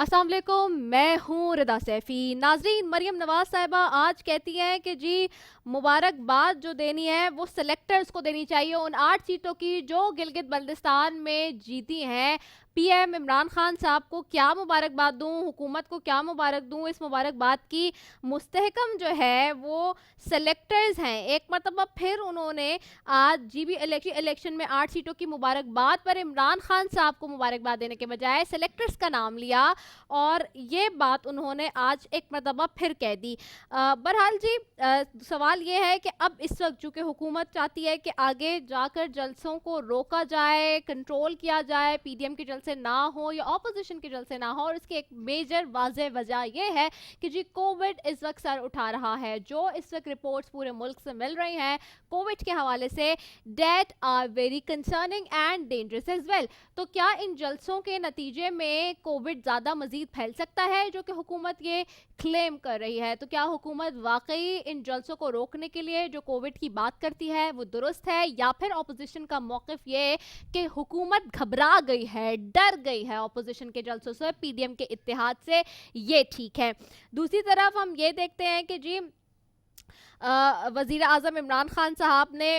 अस्सलाम वालेकुम, मैं हूँ रदा सैफ़ी। नाज़रीन, मरियम नवाज़ साहिबा आज कहती हैं कि जी मुबारकबाद जो देनी है वो सेलेक्टर्स को देनी चाहिए उन 8 सीटों की जो गिलगित बल्तिस्तान में जीती हैं। पीएम इमरान खान साहब को क्या मुबारकबाद दूँ, हुकूमत को क्या मुबारक दूँ, इस मुबारकबाद की मुस्तहकम जो है वो सेलेक्टर्स हैं। एक मरतबा फिर उन्होंने आज जीबी इलेक्शन में 8 सीटों की मुबारकबाद पर इमरान खान साहब को मुबारकबाद देने के बजाय सेलेक्टर्स का नाम लिया और ये बात उन्होंने आज एक मरतबा फिर कह दी। बहरहाल जी, सवाल ये है कि अब इस वक्त चूँकि हुकूमत चाहती है कि आगे जाकर जलसों को रोका जाए, कंट्रोल किया जाए, पीडीएम के जलसे ना हो या ऑपोजिशन के जलसे ना हो, और इसकी एक मेजर वाज़ेह वजह यह है कि जी कोविड इस वक्त सर उठा रहा है। जो इस वक्त रिपोर्ट्स पूरे मुल्क से मिल रही हैं कोविड के हवाले से, that are very concerning and dangerous as well. तो क्या इन जलसों के नतीजे में कोविड ज़्यादा मजीद फैल सकता है, जो कि हुकूमत ये क्लेम कर रही है? तो क्या हुकूमत वाकई इन जलसों को रोकने के लिए जो कोविड की बात करती है वो दुरुस्त है, या फिर अपोजिशन का मौक़िफ़ ये है कि हुकूमत घबरा गई है, डर गई है अपोजिशन के जलसों से, पीडीएम के इत्तेहाद से, ये ठीक है? दूसरी तरफ हम ये देखते हैं कि जी वज़ीर आज़म इमरान खान साहब ने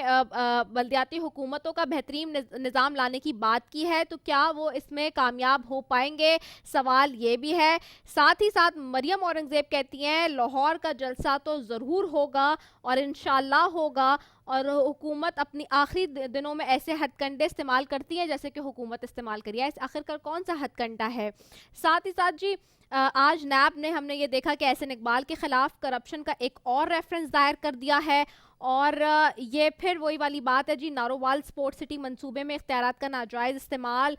बल्दियाती हुकूमतों का बेहतरीन निज़ाम लाने की बात की है, तो क्या वो इसमें कामयाब हो पाएंगे? सवाल ये भी है। साथ ही साथ मरियम औरंगज़ेब कहती हैं लाहौर का जलसा तो ज़रूर होगा और इंशाल्लाह होगा, और हुकूमत अपनी आखिरी दिनों में ऐसे हथकंडे इस्तेमाल करती है जैसे कि हुकूमत इस्तेमाल करी है। आखिरकार कौन सा हथकंडा है? साथ ही साथ जी आज नैब ने, हमने ये देखा कि एहसन इकबाल के खिलाफ करप्शन का एक और रेफरेंस दायर कर दिया है, और ये फिर वही वाली बात है जी, नारोवाल स्पोर्ट्स सिटी मंसूबे में इख्तियारात का नाजायज़ इस्तेमाल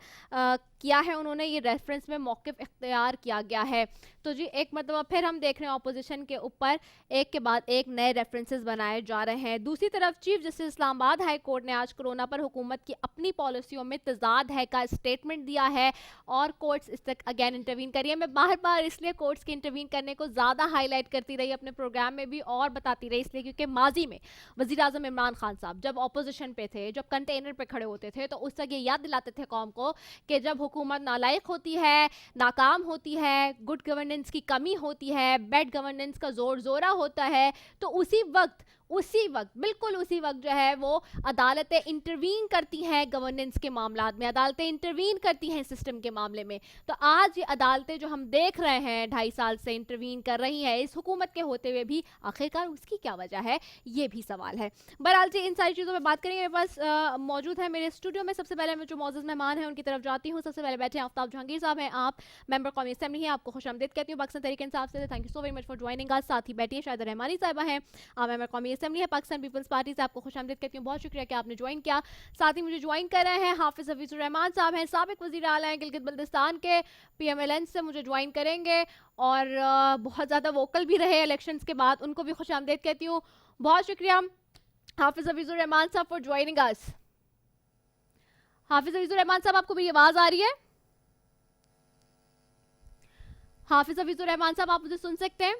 किया है उन्होंने, ये रेफरेंस में मौक़िफ़ इख्तियार किया गया है। तो जी एक मतलब फिर हम देख रहे हैं अपोजिशन के ऊपर एक के बाद एक नए रेफरेंसेस बनाए जा रहे हैं। दूसरी तरफ chief justice Islamabad high court ने आज कोरोना पर हुकूमत की अपनी पॉलिसियों में तजाद है का स्टेटमेंट दिया है, और कोर्ट्स इस तक अगेन इंटरवीन करी है। मैं बार बार इसलिए कोर्ट्स के इंटरवीन करने को ज़्यादा हाईलाइट करती रही अपने प्रोग्राम में भी, और बताती रही इसलिए क्योंकि माजी में वज़ीर आज़म इमरान खान साहब जब अपोजिशन पे थे, जब कंटेनर पे खड़े होते थे, तो उस वक्त ये याद दिलाते थे कौम को कि जब हुकूमत नालायक होती है, नाकाम होती है, गुड गवर्नेंस की कमी होती है, बैड गवर्नेंस का जोर जोरा होता है, तो उसी वक्त बिल्कुल उसी वक्त जो है वो अदालतें इंटरवीन करती हैं गवर्नेंस के मामलात में, अदालतें इंटरवीन करती हैं सिस्टम के मामले में। तो आज ये अदालतें जो हम देख रहे हैं 2.5 साल से इंटरवीन कर रही हैं इस हुकूमत के होते हुए भी, आखिरकार उसकी क्या वजह है, ये भी सवाल है। बहरहाल जी इन सारी चीज़ों पर बात करेंगे। मेरे पास मौजूद है मेरे स्टूडियो में सबसे पहले जो मौजूद मेहमान हैं उनकी तरफ जाती हूँ। सबसे पहले बैठे हैं आफ्ताब जहांगीर साहब हैं, आप मेंबर कौमी असेंबली हैं, आपको खुशामदीद कहती हूँ पाकिस्तान तहरीक इंसाफ से। Thank you so very much for joining us. साथ ही बैठी हैं शाहिदा रहमानी साहिबा हैं, आप मेंबर कौमी असेंबली है पाकिस्तान पीपल्स पार्टी से, आपको खुशामदीद कहती हूँ, बहुत शुक्रिया कि आपने ज्वाइन किया। साथ ही मुझे ज्वाइन कर रहे हैं हाफिज़ हफीज़ुर रहमान साहब हैं, साबिक वज़ीर आला हैं गिलगित बल्तिस्तान के, पीएमएलएन से मुझे ज्वाइन करेंगे, और बहुत ज़्यादा वोकल भी रहे इलेक्शंस के बाद, उनको भी खुशामदीद कहती हूँ। बहुत शुक्रिया हाफिज़ हफीज़ुर रहमान साहब फॉर ज्वाइनिंग अस। हाफिज़ हफीज़ुर रहमान साहब, आपको मेरी आवाज़ आ रही है? हाफिज़ हफीज़ुर रहमान साहब, आप मुझे सुन सकते हैं?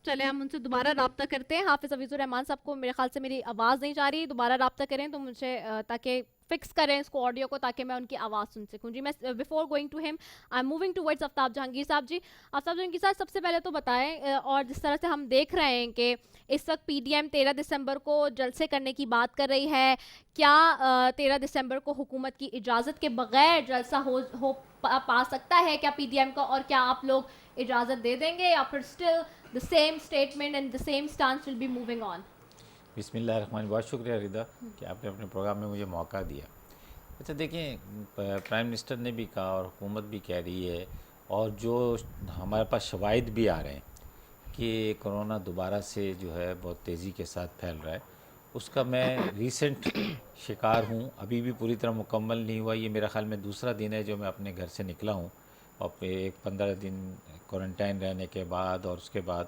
चले हम उनसे दोबारा रब्ता करते हैं। हाफिज़ हफीज़ुर रहमान साहब को मेरे ख्याल से मेरी आवाज़ नहीं जा रही, दोबारा रब्ता करें तो मुझे ताकि फिक्स करें इसको ऑडियो को, ताकि मैं उनकी आवाज़ सुन सकूं। जी मैं before going to him I am moving towards Aftab Jahangir साहब। जी आफ्ताब जहांगीर साहब, सबसे पहले तो बताएं, और जिस तरह से हम देख रहे हैं कि इस वक्त पीडीएम 13 दिसंबर को जलसे करने की बात कर रही है, क्या 13 दिसंबर को हुकूमत की इजाज़त के बगैर जलसा हो पा सकता है क्या पीडीएम का, और क्या आप लोग इजाज़त दे देंगे, या फिर still the same statement and the same stance will be moving on? बिस्मिल्लाहिर्रहमानिर्रहीम। बहुत शुक्रिया रिदा कि आपने अपने प्रोग्राम में मुझे मौका दिया। अच्छा देखिए, प्राइम मिनिस्टर ने भी कहा और हुकूमत भी कह रही है, और जो हमारे पास शवाहिद भी आ रहे हैं कि कोरोना दोबारा से जो है बहुत तेज़ी के साथ फैल रहा है, उसका मैं रीसेंट शिकार हूँ। अभी भी पूरी तरह मुकम्मल नहीं हुआ, ये मेरा ख़्याल में दूसरा दिन है जो मैं अपने घर से निकला हूँ, और एक 15 दिन क्वारंटाइन रहने के बाद, और उसके बाद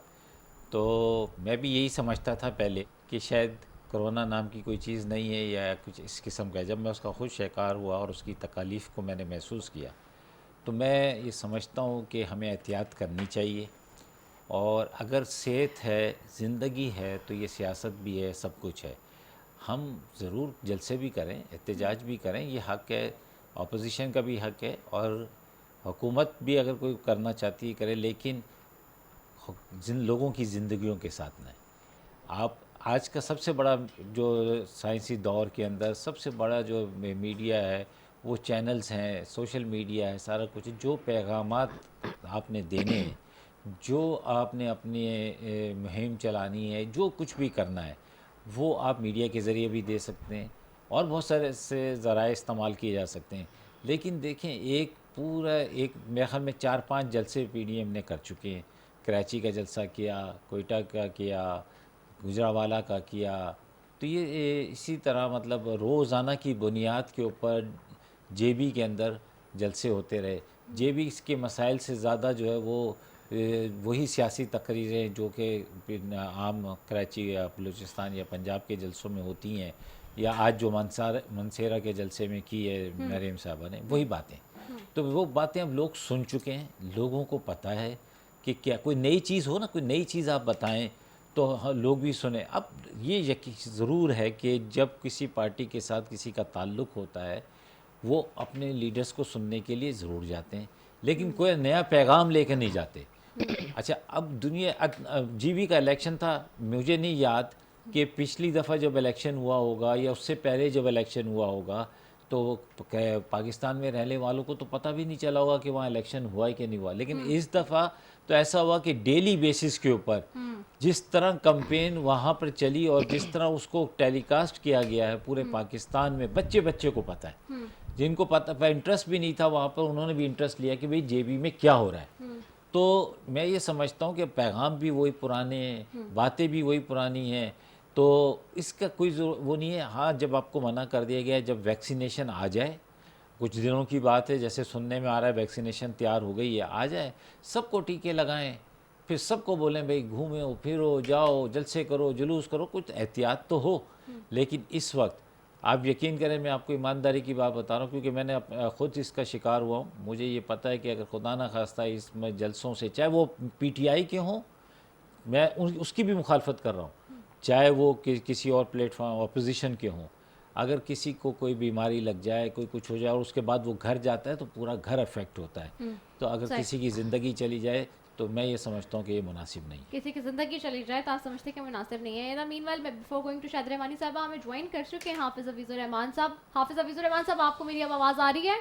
तो मैं भी यही समझता था पहले कि शायद कोरोना नाम की कोई चीज़ नहीं है या कुछ इस किस्म का। जब मैं उसका खुद शिकार हुआ और उसकी तकालीफ़ को मैंने महसूस किया, तो मैं ये समझता हूँ कि हमें एहतियात करनी चाहिए, और अगर सेहत है, ज़िंदगी है, तो ये सियासत भी है, सब कुछ है। हम ज़रूर जलसे भी करें, एहतजाज भी करें, ये हक़ है اپوزیشن کا بھی حق ہے اور حکومت بھی اگر کوئی کرنا چاہتی ہے کرے، لیکن جن لوگوں کی زندگیوں کے ساتھ نہیں۔ آپ آج کا سب سے بڑا جو سائنسی دور کے اندر سب سے بڑا جو میڈیا ہے وہ چینلز ہیں، سوشل میڈیا ہے، سارا کچھ۔ جو پیغامات آپ نے دینے ہیں، جو آپ نے اپنی مہم چلانی ہے، جو کچھ بھی کرنا ہے وہ آپ میڈیا کے ذریعے بھی دے سکتے ہیں اور بہت سارے سے ذرائع استعمال کیے جا سکتے ہیں۔ لیکن دیکھیں ایک پورا میرے خیال میں 4-5 جلسے پی ڈی ایم نے کر چکے ہیں۔ کراچی کا جلسہ کیا، کوئٹہ کا کیا، گجرانوالہ کا کیا، تو یہ اسی طرح مطلب روزانہ کی بنیاد کے اوپر جے بی کے اندر جلسے ہوتے رہے۔ جے بی اس کے مسائل سے زیادہ جو ہے وہ وہی سیاسی تقریریں جو کہ عام کراچی یا بلوچستان یا پنجاب کے جلسوں میں ہوتی ہیں، یا آج جو منصیرہ کے جلسے میں کی ہے مریم صاحبہ نے، وہی باتیں۔ تو وہ باتیں اب لوگ سن چکے ہیں، لوگوں کو پتہ ہے کہ کیا کوئی نئی چیز ہو نا، کوئی نئی چیز آپ بتائیں تو لوگ بھی سنیں۔ اب یہ ضرور ہے کہ جب کسی پارٹی کے ساتھ کسی کا تعلق ہوتا ہے وہ اپنے لیڈرز کو سننے کے لیے ضرور جاتے ہیں، لیکن کوئی نیا پیغام لے کے نہیں جاتے۔ اچھا اب جی بی کا الیکشن تھا، مجھے نہیں یاد کہ پچھلی دفعہ جب الیکشن ہوا ہوگا یا اس سے پہلے جب الیکشن ہوا ہوگا تو پاکستان میں رہنے والوں کو تو پتہ بھی نہیں چلا ہوگا کہ وہاں الیکشن ہوا ہے کہ نہیں ہوا۔ لیکن اس دفعہ تو ایسا ہوا کہ ڈیلی بیسس کے اوپر جس طرح کمپین وہاں پر چلی اور جس طرح اس کو ٹیلی کاسٹ کیا گیا ہے پورے پاکستان میں، بچے کو پتہ ہے، جن کو پتہ انٹرسٹ بھی نہیں تھا وہاں پر، انہوں نے بھی انٹرسٹ لیا کہ بھئی جے بی میں کیا ہو رہا ہے۔ تو میں یہ سمجھتا ہوں کہ پیغام بھی وہی پرانے ہیں، باتیں بھی وہی پرانی ہیں، تو اس کا کوئی وہ نہیں ہے۔ ہاں جب آپ کو منع کر دیا گیا ہے، جب ویکسینیشن آ جائے، کچھ دنوں کی بات ہے، جیسے سننے میں آ رہا ہے ویکسینیشن تیار ہو گئی ہے، آ جائے، سب کو ٹیکے لگائیں، پھر سب کو بولیں بھئی گھومو پھرو جاؤ، جلسے کرو، جلوس کرو، کچھ احتیاط تو ہو۔ لیکن اس وقت آپ یقین کریں، میں آپ کو ایمانداری کی بات بتا رہا ہوں کیونکہ میں نے خود اس کا شکار ہوا ہوں، مجھے یہ پتہ ہے کہ اگر خدا نہ خواستہ اس میں جلسوں سے، چاہے وہ پی ٹی آئی کے ہوں، میں اس کی بھی مخالفت کر رہا ہوں، چاہے وہ کسی اور پلیٹ فارم اپوزیشن کے ہوں، اگر کسی کو کوئی بیماری لگ جائے، کوئی کچھ ہو جائے اور اس کے بعد وہ گھر جاتا ہے تو پورا گھر افیکٹ ہوتا ہے۔ تو اگر کسی کی زندگی چلی جائے تو میں یہ سمجھتا ہوں کہ یہ مناسب نہیں ہے۔ کسی کی زندگی چلی جائے تو آپ سمجھتے ہیں کہ مناسب نہیں ہے۔ مین وائل میں بفور گوئنگ ٹو شاہد رحمانی صاحبہ ہمیں جوائن کر چکے ہیں حافظ حفیظ الرحمان صاحب۔ حافظ حفیظ الرحمان صاحب، آپ کو میری اب آواز آ رہی ہے؟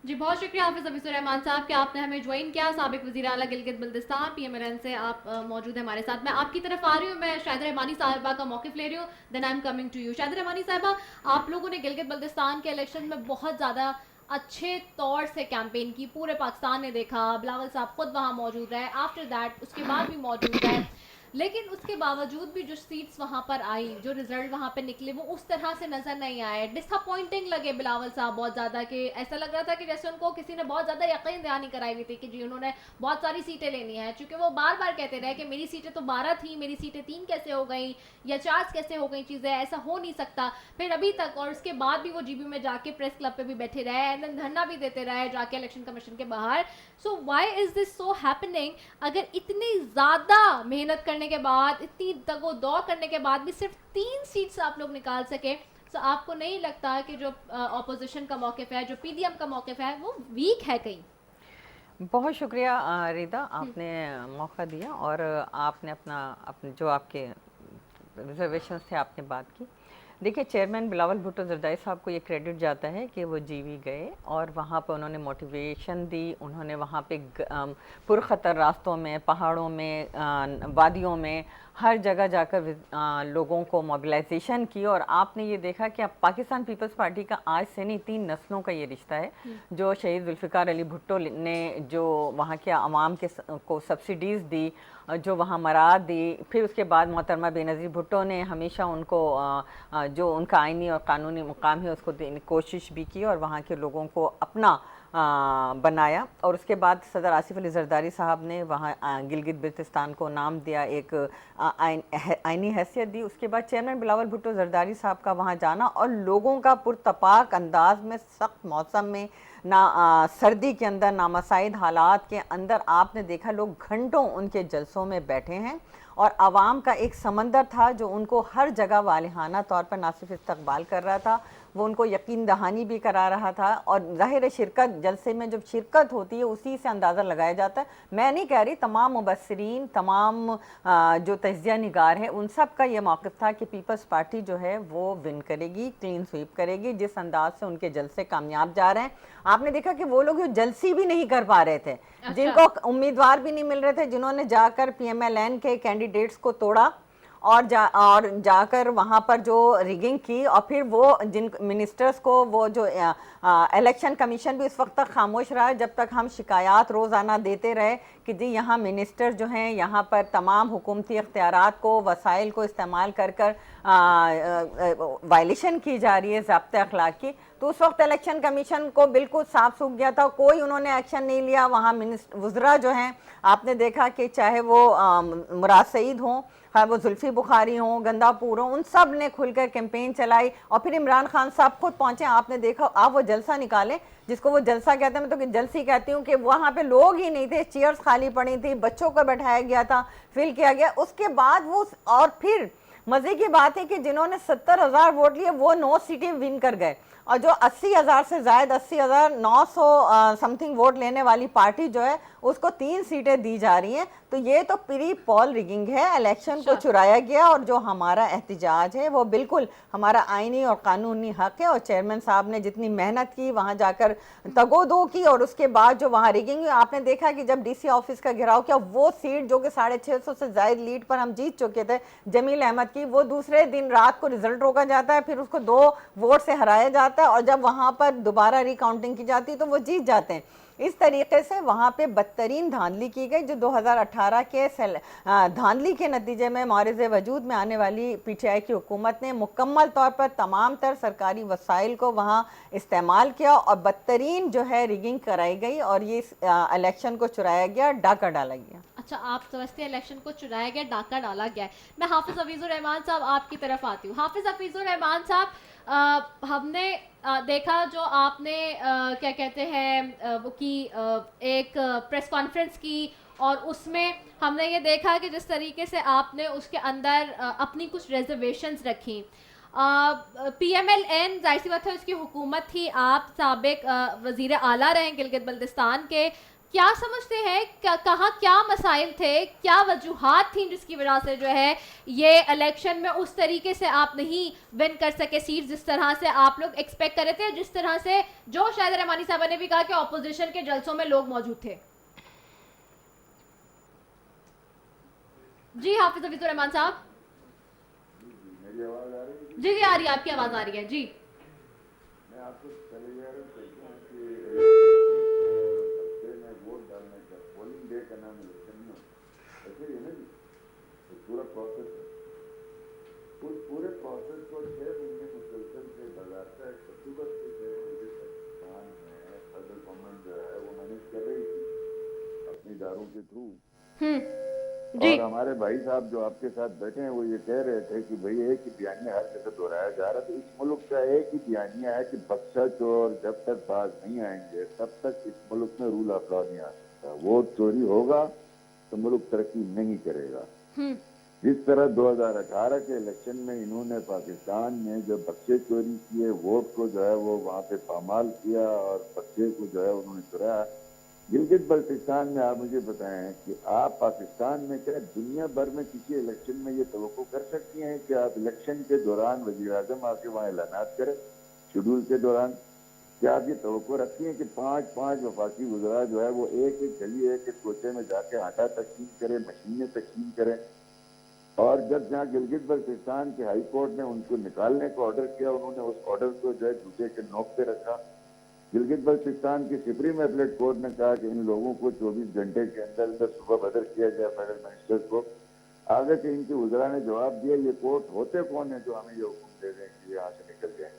جی بہت شکریہ حافظ حفیظ الرحمان صاحب کہ آپ نے ہمیں جوائن کیا۔ سابق وزیر اعلیٰ Gilgit Baltistan P M L N سے آپ موجود ہیں ہمارے ساتھ۔ میں آپ کی طرف آ رہی ہوں، میں شاہد رحمانی صاحبہ کا موقف لے رہی ہوں، then I am coming to you. Shahid Rehmani صاحبہ، آپ لوگوں نے گلگت بلتستان کے الیکشن میں بہت زیادہ اچھے طور سے کیمپین کی، پورے پاکستان نے دیکھا، بلاول صاحب خود وہاں موجود رہے، آفٹر دیٹ اس کے بعد بھی موجود رہے، لیکن اس کے باوجود بھی جو سیٹس وہاں پر آئی، جو رزلٹ وہاں پہ نکلے، وہ اس طرح سے نظر نہیں آئے۔ ڈس اپوائنٹنگ لگے بلاول صاحب بہت زیادہ، کہ ایسا لگ رہا تھا کہ جیسے ان کو کسی نے بہت زیادہ یقین دہانی کرائی ہوئی تھی کہ جی انہوں نے بہت ساری سیٹیں لینی ہیں، چونکہ وہ بار بار کہتے رہے کہ میری سیٹیں تو 12 تھیں، میری سیٹیں 3 کیسے ہو گئیں یا 4 کیسے ہو گئیں، چیزیں ایسا ہو نہیں سکتا۔ پھر ابھی تک، اور اس کے بعد بھی وہ جی بی میں جا کے پریس کلب پہ بھی بیٹھے رہے، اینڈ دین دھرنا بھی دیتے رہے جا کے الیکشن کمیشن کے باہر۔ So why is this so happening? اگر اتنی زیادہ محنت کرنے کے بعد، اتنی تگ و دو کرنے کے بعد بھی صرف 3 سیٹس آپ لوگ نکال سکے، تو آپ کو نہیں لگتا کہ جو اپوزیشن کا موقف ہے، جو پی ڈی ایم کا موقف ہے، وہ ویک ہے کہیں؟ بہت شکریہ ریدا، آپ نے موقع دیا اور آپ نے اپنے جو آپ کے ریزرویشنز تھے آپ نے بات کی۔ دیکھیے، چیئرمین بلاول بھٹو زرداری صاحب کو یہ کریڈٹ جاتا ہے کہ وہ جی وی گئے اور وہاں پہ انہوں نے موٹیویشن دی، انہوں نے وہاں پہ پرخطر راستوں میں، پہاڑوں میں، وادیوں میں، ہر جگہ جا کر لوگوں کو موبلائزیشن کی، اور آپ نے یہ دیکھا کہ اب پاکستان پیپلز پارٹی کا آج سے نہیں 3 نسلوں کا یہ رشتہ ہے، جو شہید ذوالفقار علی بھٹو نے جو وہاں کے عوام کو سبسڈیز دی، جو وہاں مراد دی، پھر اس کے بعد محترمہ بے نظیر بھٹو نے ہمیشہ ان کو جو ان کا آئینی اور قانونی مقام ہے اس کو دینے کی کوشش بھی کی اور وہاں کے لوگوں کو اپنا بنایا، اور اس کے بعد صدر آصف علی زرداری صاحب نے وہاں گلگت بلتستان کو نام دیا، ایک آئینی حیثیت دی۔ اس کے بعد چیئرمین بلاول بھٹو زرداری صاحب کا وہاں جانا اور لوگوں کا پرتپاک انداز میں، سخت موسم میں، سردی کے اندر، نامساعد حالات کے اندر، آپ نے دیکھا لوگ گھنٹوں ان کے جلسوں میں بیٹھے ہیں، اور عوام کا ایک سمندر تھا جو ان کو ہر جگہ والہانہ طور پر نہ صرف استقبال کر رہا تھا وہ ان کو یقین دہانی بھی کرا رہا تھا، اور ظاہر ہے شرکت جلسے میں جب شرکت ہوتی ہے اسی سے اندازہ لگایا جاتا ہے۔ میں نہیں کہہ رہی، تمام مبصرین، تمام جو تجزیہ نگار ہیں، ان سب کا یہ موقف تھا کہ پیپلز پارٹی جو ہے وہ ون کرے گی، کلین سویپ کرے گی، جس انداز سے ان کے جلسے کامیاب جا رہے ہیں۔ آپ نے دیکھا کہ وہ لوگ جو جلسی بھی نہیں کر پا رہے تھے، جن کو امیدوار بھی نہیں مل رہے تھے، جنہوں نے جا کر پی ایم ایل این کے کینڈیڈیٹس کو توڑا اور جا کر وہاں پر جو ریگنگ کی، اور پھر وہ جن منسٹرز کو، وہ جو الیکشن کمیشن بھی اس وقت تک خاموش رہا جب تک ہم شکایات روزانہ دیتے رہے کہ جی یہاں منسٹر جو ہیں یہاں پر تمام حکومتی اختیارات کو، وسائل کو استعمال کر وائلیشن کی جا رہی ہے ضابطۂ اخلاق کی، تو اس وقت الیکشن کمیشن کو بالکل صاف سوکھ گیا تھا، کوئی انہوں نے ایکشن نہیں لیا۔ وہاں وزراء جو ہیں آپ نے دیکھا کہ چاہے وہ مراد سعید ہوں، وہ زلفی بخاری ہوں، گندا پور ہوں، ان سب نے کھل کر کیمپین چلائی، اور پھر عمران خان صاحب خود پہنچے۔ آپ نے دیکھا، آپ وہ جلسہ نکالیں جس کو وہ جلسہ کہتے ہیں، میں تو جلسی کہتی ہوں، کہ وہاں پہ لوگ ہی نہیں تھے، چیئرز خالی پڑی تھی، بچوں کو بٹھایا گیا تھا، فل کیا گیا۔ اس کے بعد وہ، اور پھر مزے کی بات ہے کہ جنہوں نے 70,000 ووٹ لیے وہ 9 سیٹیں ون کر گئے، اور جو 80,000 سے زائد، 80,900 سم تھنگ ووٹ لینے والی پارٹی جو ہے اس کو 3 سیٹیں دی جا رہی ہیں۔ تو یہ تو پری پول ریگنگ ہے، الیکشن کو چرایا گیا، اور جو ہمارا احتجاج ہے وہ بالکل ہمارا آئینی اور قانونی حق ہے، اور چیئرمین صاحب نے جتنی محنت کی وہاں جا کر تگ و دو کی، اور اس کے بعد جو وہاں ریگنگ ہوئی، آپ نے دیکھا کہ جب ڈی سی آفس کا گھراؤ کیا، وہ سیٹ جو کہ 650 سے زائد لیڈ پر ہم جیت چکے تھے جمیل احمد کی، وہ دوسرے دن رات کو رزلٹ روکا جاتا ہے، پھر اس کو 2 ووٹ سے ہرایا جاتا ہے، اور جب وہاں پر دوبارہ ری کاؤنٹنگ کی جاتی ہے تو وہ جیت جاتے ہیں۔ اس طریقے سے وہاں پہ بدترین دھاندلی کی گئی، جو 2018 کے دھاندلی کے نتیجے میں معرض وجود میں آنے والی پی ٹی آئی کی حکومت نے مکمل طور پر تمام تر سرکاری وسائل کو وہاں استعمال کیا، اور بدترین جو ہے ریگنگ کرائی گئی، اور یہ الیکشن کو چرایا گیا، ڈاکہ ڈالا گیا۔ اچھا، آپ سمجھتے ہیں الیکشن کو چرایا گیا، ڈاکہ ڈالا گیا ہے۔ میں حافظ حفیظ الرحمان صاحب آپ کی طرف آتی ہوں۔ حافظ حفیظ الرحمان صاحب، ہم نے دیکھا جو آپ نے کیا کہتے ہیں وہ کی ایک پریس کانفرنس کی، اور اس میں ہم نے یہ دیکھا کہ جس طریقے سے آپ نے اس کے اندر اپنی کچھ ریزرویشنز رکھی۔ پی ایم ایل این ظاہر سی بات ہے اس کی حکومت تھی، آپ سابق وزیر اعلیٰ رہے گلگت بلتستان کے، کیا سمجھتے ہیں کہاں کیا مسائل تھے، کیا وجوہات تھیں جس کی وجہ سے جو ہے یہ الیکشن میں اس طریقے سے آپ نہیں ون کر سکے سیٹ جس طرح سے آپ لوگ ایکسپیکٹ کر رہے تھے، جس طرح سے جو شاہد رحمانی صاحبہ نے بھی کہا کہ اپوزیشن کے جلسوں میں لوگ موجود تھے؟ جی حافظ حفیظ الرحمان صاحب، جی جی آ رہی ہے، آپ کی آواز آ رہی ہے جی۔ میں آپ کو چلے جا رہا ہوں کہ ووٹ ڈالنے کا پولنگ ڈے کا نام الیکشن میں ایسے ہی ہے نا جی، پورا پروسیس ہے، اس پورے پروسیس کو 6 مہینے مسلسل سے باضابطہ اکتوبر سے پاکستان میں فیڈرل گورنمنٹ جو ہے وہ مینیج کر رہی تھی اپنی اداروں کے تھرو، اور ہمارے بھائی صاحب جو آپ کے ساتھ بیٹھے ہیں وہ یہ کہہ رہے تھے کہ بھئی ایک ہی بیانیہ ہر جگہ دہرایا جا رہا، تو اس ملک کا ایک ہی بیانیہ ہے کہ بخشا چور جب تک باز نہیں آئیں گے تب تک اس ملک میں رول آف لا نہیں آ سکتا، ووٹ چوری ہوگا تو ملک ترقی نہیں کرے گا۔ جس طرح 2018 کے الیکشن میں انہوں نے پاکستان میں جو بخشے چوری کیے، ووٹ کو جو ہے وہ وہاں پہ پامال کیا اور بخشے کو جو ہے انہوں نے چرایا، گلگت بلتستان میں آپ مجھے بتائیں کہ آپ پاکستان میں کیا دنیا بھر میں کسی الیکشن میں یہ توقع کر سکتی ہیں کہ آپ الیکشن کے دوران وزیر اعظم آ کے وہاں اعلانات کریں شیڈول کے دوران؟ کیا آپ یہ توقع رکھتی ہیں کہ 5 وفاقی وزراء جو ہے وہ ایک گلی ایک کوچے میں جا کے آٹا تقسیم کریں، مشینیں تقسیم کریں، اور جب جہاں گلگت بلتستان کے ہائی کورٹ نے ان کو نکالنے کا آرڈر کیا، انہوں نے اس آرڈر کو جو ہے جوتے کے نوک پہ رکھا۔ گلگت بلتستان کی سپریم ایپلیٹ کورٹ نے کہا کہ ان لوگوں کو 24 گھنٹے کے اندر صبح بدر کیا جائے فیڈرل منسٹر کو۔ آگے سے ان کے وزراء نے جواب دیا یہ کورٹ ہوتے کون ہیں جو ہمیں یہ حکم دے دیں کہ یہاں سے نکل جائیں؟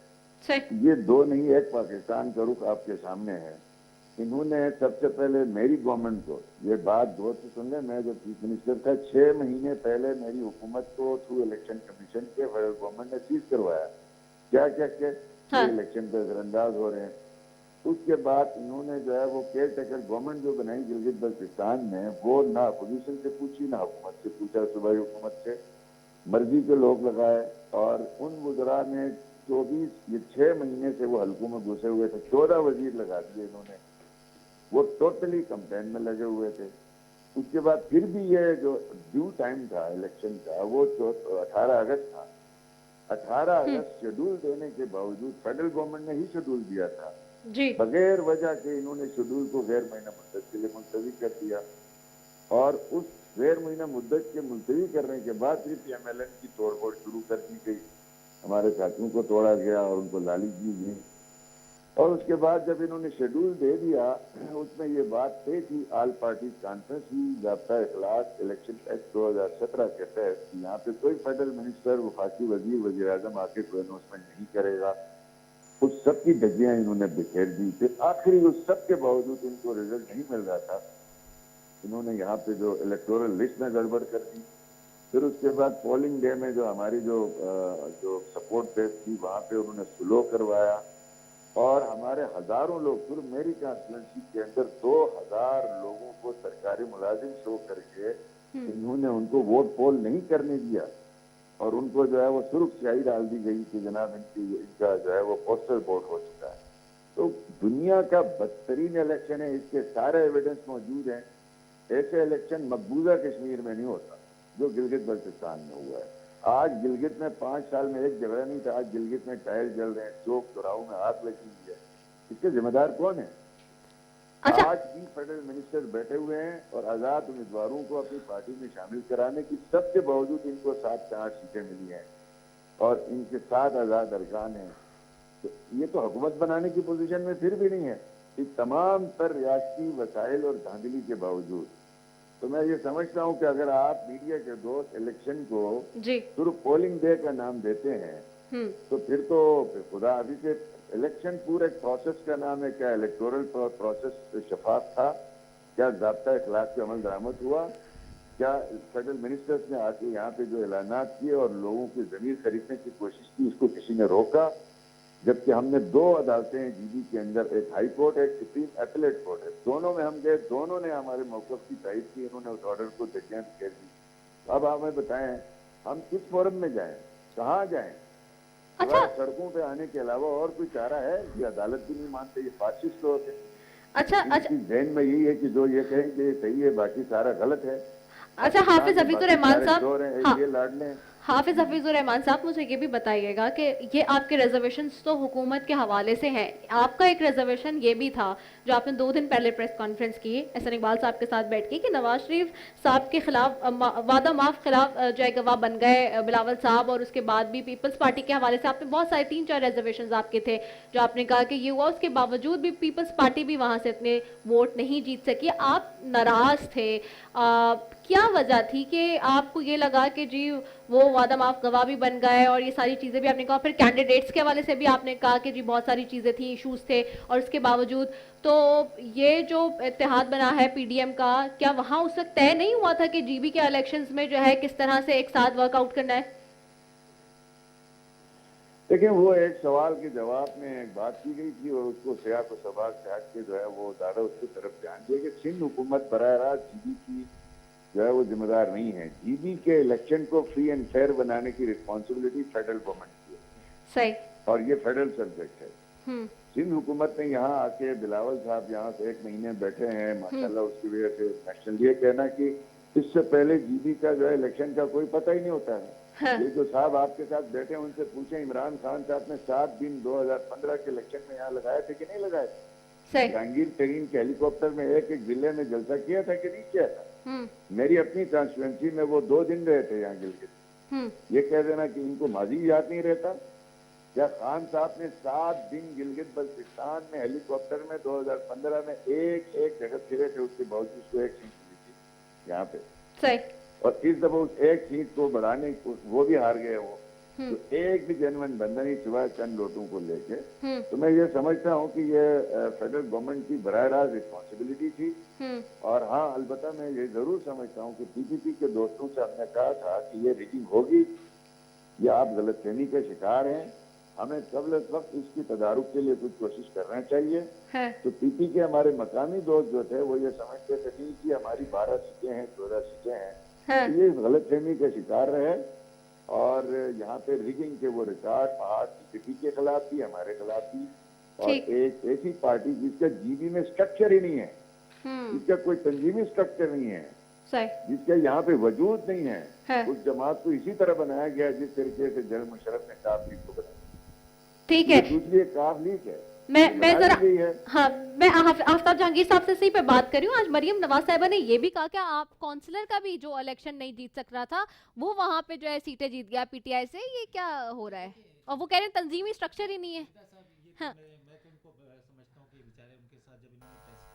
یہ 2 نہیں، ایک پاکستان کا رخ آپ کے سامنے ہے۔ انہوں نے سب سے پہلے میری گورنمنٹ کو، یہ بات غور سے سن لیں، میں جب چیف منسٹر تھا 6 مہینے پہلے میری حکومت کو تھرو الیکشن کمیشن کے فیڈرل گورنمنٹ نے سیز کروایا، کیا کہ الیکشن پہ اثر انداز ہو رہے ہیں۔ اس کے بعد انہوں نے جو ہے وہ کیئر ٹیکر گورنمنٹ جو بنائی گلگت بلتستان میں، وہ نہ اپوزیشن سے پوچھی نہ حکومت سے پوچھا، صوبائی حکومت سے مرضی کے لوگ لگائے، اور ان وزراء نے 24 ये 6 महीने से वो हल्कों में घुसे हुए थे, 14 वजीर लगा दिए इन्होंने, वो टोटली कैंपेन में लगे हुए थे। उसके बाद फिर भी ये जो ड्यू टाइम था इलेक्शन का वो 18 अगस्त था। 18 अगस्त शेड्यूल देने के बावजूद फेडरल गवर्नमेंट ने ही शेड्यूल दिया था, जी बगैर वजह के इन्होंने शेड्यूल को गैर महीना मुद्दत के लिए मुलतवी कर दिया। और उस गैर महीना मुद्दत के मुलतवी करने के बाद फिर PMLN की तोड़फोड़ शुरू कर दी गई, हमारे साथियों को तोड़ा गया और उनको लाली दी गई। और उसके बाद जब इन्होंने शेड्यूल दे दिया, उसमें ये बात तय थी, ऑल पार्टी कॉन्फ्रेंस हुई, ज़ाब्ता इखलास इलेक्शन एक्ट 2017 के तहत यहाँ पे कोई फेडरल मिनिस्टर, वफाकी वजीर, वजीर आजम आके कोई अनाउंसमेंट नहीं करेगा। उस सब की धज्जियां इन्होंने बिखेर दी। फिर आखिरी उस सब के बावजूद इनको रिजल्ट नहीं मिल रहा था, इन्होंने यहाँ पे जो इलेक्टोरल लिस्ट में गड़बड़ कर दी। फिर उसके बाद पोलिंग डे में जो हमारी जो सपोर्ट बेस थी वहाँ पे उन्होंने स्लो करवाया और हमारे हजारों लोग, सिर्फ मेरी कॉन्स्टिट्यूंसी के अंदर 2000 लोगों को सरकारी मुलाजिम शो करके इन्होंने उनको वोट पोल नहीं करने दिया और उनको जो है वो सुर्ख स्याही डाल दी गई कि जनाब इनका जो है वो पोस्टल वोट हो चुका है। तो दुनिया का बदतरीन इलेक्शन है, इसके सारे एविडेंस मौजूद हैं। ऐसे इलेक्शन मकबूजा कश्मीर में नहीं होता जो गिलगित बल्तिस्तान में हुआ है। आज गिलगित में 5 साल में एक झगड़ा नहीं था, आज गिलगित में टायर जल रहे हैं, चौक चौराहों में आग लगी हुई है। इसके जिम्मेदार कौन है? अच्छा। आज भी फेडरल मिनिस्टर बैठे हुए हैं और आजाद उम्मीदवारों को अपनी पार्टी में शामिल कराने की सबके बावजूद इनको 7 से 8 सीटें मिली हैं और इनके 7 आजाद अरकान हैं। तो ये तो हुकूमत बनाने की पोजीशन में फिर भी नहीं है, इस तमाम तर रियासती वसाइल और धांधली के बावजूद। तो मैं ये समझता हूँ कि अगर आप मीडिया के दोस्त इलेक्शन को जी सिर्फ पोलिंग डे का नाम देते हैं तो फिर तो खुदा अभी से इलेक्शन पूरे प्रोसेस का नाम है। क्या इलेक्टोरल प्रोसेस शफाफ था? क्या ज़ाब्ता इखलास पे अमल दरामद हुआ? क्या फेडरल मिनिस्टर्स ने आके यहाँ पे जो ऐलानात किए और लोगों की ज़मीर खरीदने की कोशिश की, उसको किसी ने रोका? जबकि हमने 2 अदालतें हैं जीबी के अंदर, एक हाई कोर्ट है, एक सुप्रीम एपलेट कोर्ट है, दोनों में हम गए, दोनों ने हमारे मौक़िफ़ की तायीद की, इन्होंने उस ऑर्डर को धज्जियां बिखेर दी। अब हमें बताएं हम किस फोरम में जाएं, कहाँ जाएं? अच्छा। सड़कों पे आने के अलावा और कोई चारा है? ये अदालत भी नहीं मानते, ये फासिस्ट लोग हैं। अच्छा इनकी ज़हन में यही है कि जो ये कहेंगे ये सही है, बाकी सारा गलत है। अच्छा हाफिज हफीजुर रहमान साहब, हाँ, ये लाडले हैं। हाफिज हफीजुर रहमान साहब, मुझे ये भी बताइएगा कि ये आपके रिजर्वेशंस तो हुकूमत के हवाले से हैं, आपका एक रिजर्वेशन ये भी था जो आपने 2 दिन पहले प्रेस कॉन्फ्रेंस की एहसन इकबाल साहब के साथ बैठ के कि नवाज शरीफ साहब के खिलाफ वादा माफ खिलाफ जो है गवाह बन गए बिलावल साहब, और उसके बाद भी पीपल्स पार्टी के हवाले से आपने बहुत सारे 3-4 रिजर्वेशन आपके थे जो आपने कहा कि ये हुआ, उसके बावजूद भी पीपल्स पार्टी भी वहाँ से इतने वोट नहीं जीत सकी, आप नाराज थे। क्या वजह थी कि आपको ये लगा कि जी वो वादा माफ गवाह भी बन गए और ये सारी चीज़ें भी आपने कहा, फिर कैंडिडेट्स के हवाले से भी आपने कहा कि जी बहुत सारी चीज़ें थी, इश्यूज थे, और उसके बावजूद तो ये जो इत्तेहाद बना है पीडीएम का, क्या वहाँ उस वक्त तय नहीं हुआ था कि जीबी के इलेक्शंस में जो है किस तरह से एक साथ वर्कआउट करना है? देखिए, वो एक सवाल के जवाब में एक बात की गई थी और उसको सियाक और सबाक से हट के जो है वो ज़्यादा उसकी तरफ ध्यान दिया कि सिंध हुकूमत बराह रास्त जीबी की जो है वो जिम्मेदार नहीं है। जीबी के इलेक्शन को फ्री एंड फेयर बनाने की रिस्पॉन्सिबिलिटी फेडरल गवर्नमेंट की है। सही। और ये फेडरल सब्जेक्ट है। सिंध हुकूमत ने यहाँ आके बिलावल साहब यहाँ से 1 महीने बैठे हैं माशाल्लाह, उसकी वजह से नेशनल ये कहना कि इससे पहले जीबी का जो है इलेक्शन का कोई पता ही नहीं होता है। हाँ। ये जो साहब आपके साथ बैठे हैं उनसे पूछें, इमरान खान साहब ने 7 दिन 2015 के इलेक्शन में यहाँ लगाए थे कि नहीं लगाए थे? जहांगीर तरीन के हेलीकॉप्टर में एक जिले में जलसा किया था कि नहीं किया था? मेरी अपनी कॉन्स्टिट्यूंसी में वो 2 दिन रहे थे यहाँ गिलगित। ये कह देना कि इनको माजी याद नहीं रहता क्या? खान साहब ने 7 दिन गिलगित बल्तिस्तान में हेलीकॉप्टर में 2015 में एक जगह फिरे थे, उसके बावजूद उसको 1 सीट मिली थी यहाँ पे। सही। और इस दफा उस 1 सीट को बढ़ाने वो भी हार गए वो। तो एक भी जनमन बंदा नहीं सिवाय चंद लोटों को लेके। तो मैं ये समझता हूँ कि ये फेडरल गवर्नमेंट की बराह रास्त रिस्पॉन्सिबिलिटी थी। और हाँ, अलबत्ता मैं ये जरूर समझता हूँ कि पीपीपी के दोस्तों से हमने कहा था कि ये रिगिंग होगी, ये आप गलतफहमी के शिकार हैं, हमें कबल वक्त इसकी तदारुक के लिए कुछ कोशिश करना चाहिए। तो पीपी के हमारे मकामी दोस्त जो थे वो ये समझते थे कि हमारी 12 सीटें हैं, 14 सीटें हैं। तो ये गलतफहमी के शिकार रहे اور یہاں پہ ریگنگ کے وہ ریکارڈ پہاڑ کی کسی کے خلاف بھی, ہمارے خلاف بھی, اور ٹھیک. ایک ایسی پارٹی جس کا جی بی میں اسٹرکچر ہی نہیں ہے, جس کا کوئی تنظیمی اسٹرکچر نہیں ہے, صحیح جس کا یہاں پہ وجود نہیں ہے. ہے, اس جماعت کو اسی طرح بنایا گیا جس طریقے سے جنرل مشرف نے کاف لیگ کو بنایا. ٹھیک یہ ہے. دوسری ایک کاف لیگ ہے, میں بنا ذرا دی گئی ہے. ہاں میں آفتاب جہانگیر صاحب سے اسی پہ بات کر رہی ہوں. آج مریم نواز صاحبہ نے یہ بھی کہا کہ آپ کونسلر کا بھی جو الیکشن نہیں جیت سک رہا تھا وہ وہاں پہ جو ہے سیٹیں جیت گیا پی ٹی آئی سے. یہ کیا ہو رہا ہے؟ اور وہ کہہ رہے ہیں تنظیمی اسٹرکچر ہی نہیں ہے. ہاں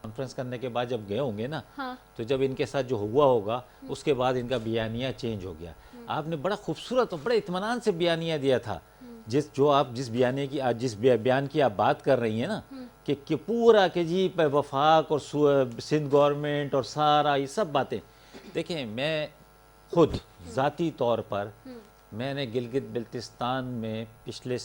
کانفرنس کرنے کے بعد جب گئے ہوں گے نا, ہاں تو جب ان کے ساتھ جو ہوا ہوگا اس کے بعد ان کا بیانیہ چینج ہو گیا. آپ نے بڑا خوبصورت اور بڑے اطمینان سے بیانیہ دیا تھا, جس بیانیے کی جس بیان کی آپ بات کر رہی ہیں نا, کہ پورا کہ جی وفاق اور سندھ گورنمنٹ اور سارا یہ سب باتیں. دیکھیں میں خود ذاتی طور پر میں نے گلگت بلتستان میں پچھلے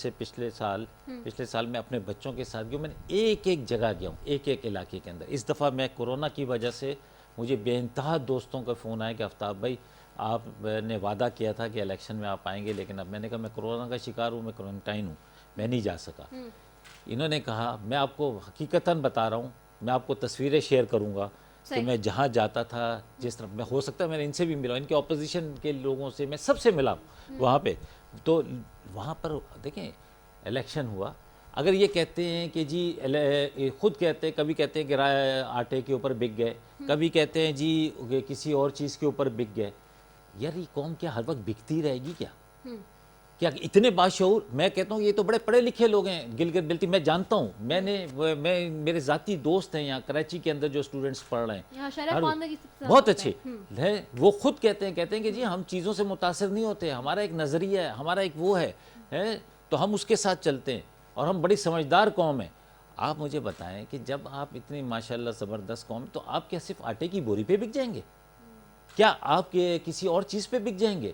سال میں اپنے بچوں کے ساتھ گیا. میں نے ایک جگہ گیا ہوں, ایک علاقے کے اندر. اس دفعہ میں کورونا کی وجہ سے مجھے بے انتہا دوستوں کا فون آیا کہ آفتاب بھائی آپ نے وعدہ کیا تھا کہ الیکشن میں آپ آئیں گے, لیکن اب میں نے کہا میں کورونا کا شکار ہوں, میں کوارنٹائن ہوں, میں نہیں جا سکا. انہوں نے کہا میں آپ کو حقیقتاً بتا رہا ہوں, میں آپ کو تصویریں شیئر کروں گا کہ میں جہاں جاتا تھا, جس طرح میں ہو سکتا ہے میں نے ان سے بھی ملا, ان کے اپوزیشن کے لوگوں سے میں سب سے ملا وہاں پہ. تو وہاں پر دیکھیں الیکشن ہوا. اگر یہ کہتے ہیں کہ جی خود کہتے ہیں, کبھی کہتے ہیں کہ آٹے کے اوپر بک گئے, کبھی کہتے ہیں جی کسی اور چیز کے اوپر بک گئے. یار یہ قوم کیا ہر وقت بکتی رہے گی کیا اتنے باشعور؟ میں کہتا ہوں یہ تو بڑے پڑھے لکھے لوگ ہیں گلگت بلتی, میں جانتا ہوں, میں میرے ذاتی دوست ہیں یہاں کراچی کے اندر جو اسٹوڈنٹس پڑھ رہے ہیں بہت اچھے ہیں. وہ خود کہتے ہیں کہ جی ہم چیزوں سے متاثر نہیں ہوتے, ہمارا ایک نظریہ ہے, ہمارا ایک وہ ہے تو ہم اس کے ساتھ چلتے ہیں, اور ہم بڑی سمجھدار قوم ہیں. آپ مجھے بتائیں کہ جب آپ اتنی ماشاءاللہ زبردست قوم, تو آپ کیا صرف آٹے کی بوری پہ بک جائیں گے؟ کیا آپ کے کسی اور چیز پہ بک جائیں گے؟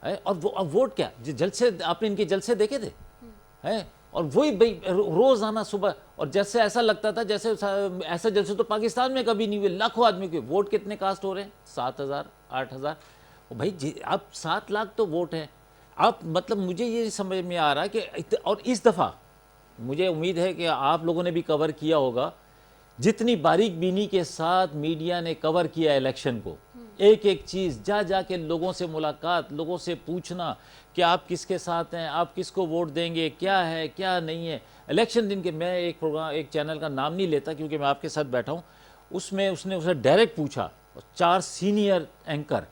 اور ووٹ کیا جلسے آپ نے ان کے جلسے دیکھے تھے, اور وہی روزانہ صبح, اور جیسے ایسا لگتا تھا جیسے ایسا جلسے تو پاکستان میں کبھی نہیں ہوئے. لاکھوں آدمی کے ووٹ کتنے کاسٹ ہو رہے ہیں؟ 7,000 8,000. بھائی آپ 7 لاکھ تو ووٹ ہیں. آپ مطلب مجھے یہ سمجھ میں آ رہا ہے کہ اور اس دفعہ مجھے امید ہے کہ آپ لوگوں نے بھی کور کیا ہوگا, جتنی باریک بینی کے ساتھ میڈیا نے کور کیا الیکشن کو, ایک چیز جا کے لوگوں سے ملاقات, لوگوں سے پوچھنا کہ آپ کس کے ساتھ ہیں, آپ کس کو ووٹ دیں گے, کیا ہے کیا نہیں ہے. الیکشن دن کے میں ایک چینل کا نام نہیں لیتا کیونکہ میں آپ کے ساتھ بیٹھا ہوں, اس میں اس نے اسے ڈائریکٹ پوچھا, 4 سینئر اینکر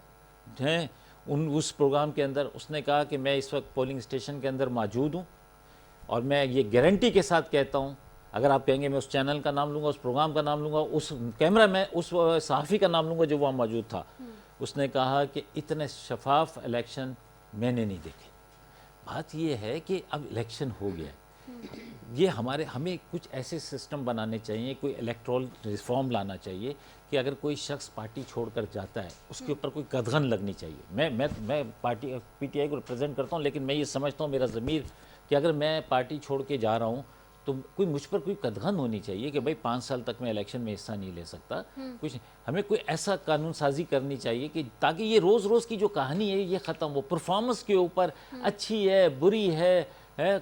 ہیں اس پروگرام کے اندر, اس نے کہا کہ میں اس وقت پولنگ اسٹیشن کے اندر موجود ہوں, اور میں یہ گارنٹی کے ساتھ کہتا ہوں, اگر آپ کہیں گے میں اس چینل کا نام لوں گا, اس پروگرام کا نام لوں گا, اس کیمرہ میں اس صحافی کا نام لوں گا جو وہاں موجود تھا, اس نے کہا کہ اتنے شفاف الیکشن میں نے نہیں دیکھے. بات یہ ہے کہ اب الیکشن ہو گیا ہے, یہ ہمیں کچھ ایسے سسٹم بنانے چاہیے, کوئی الیکٹرول ریفارم لانا چاہیے کہ اگر کوئی شخص پارٹی چھوڑ کر جاتا ہے اس کے اوپر کوئی قدغن لگنی چاہیے. میں پارٹی پی ٹی آئی کو ریپرزینٹ کرتا ہوں, لیکن میں یہ سمجھتا ہوں میرا ضمیر کہ اگر میں پارٹی چھوڑ کے جا رہا ہوں تو کوئی مجھ پر کوئی قدغن ہونی چاہیے کہ بھائی 5 سال تک میں الیکشن میں حصہ نہیں لے سکتا. کچھ ہمیں کوئی ایسا قانون سازی کرنی چاہیے کہ تاکہ یہ روز کی جو کہانی ہے یہ ختم ہو. پرفارمنس کے اوپر اچھی ہے بری ہے,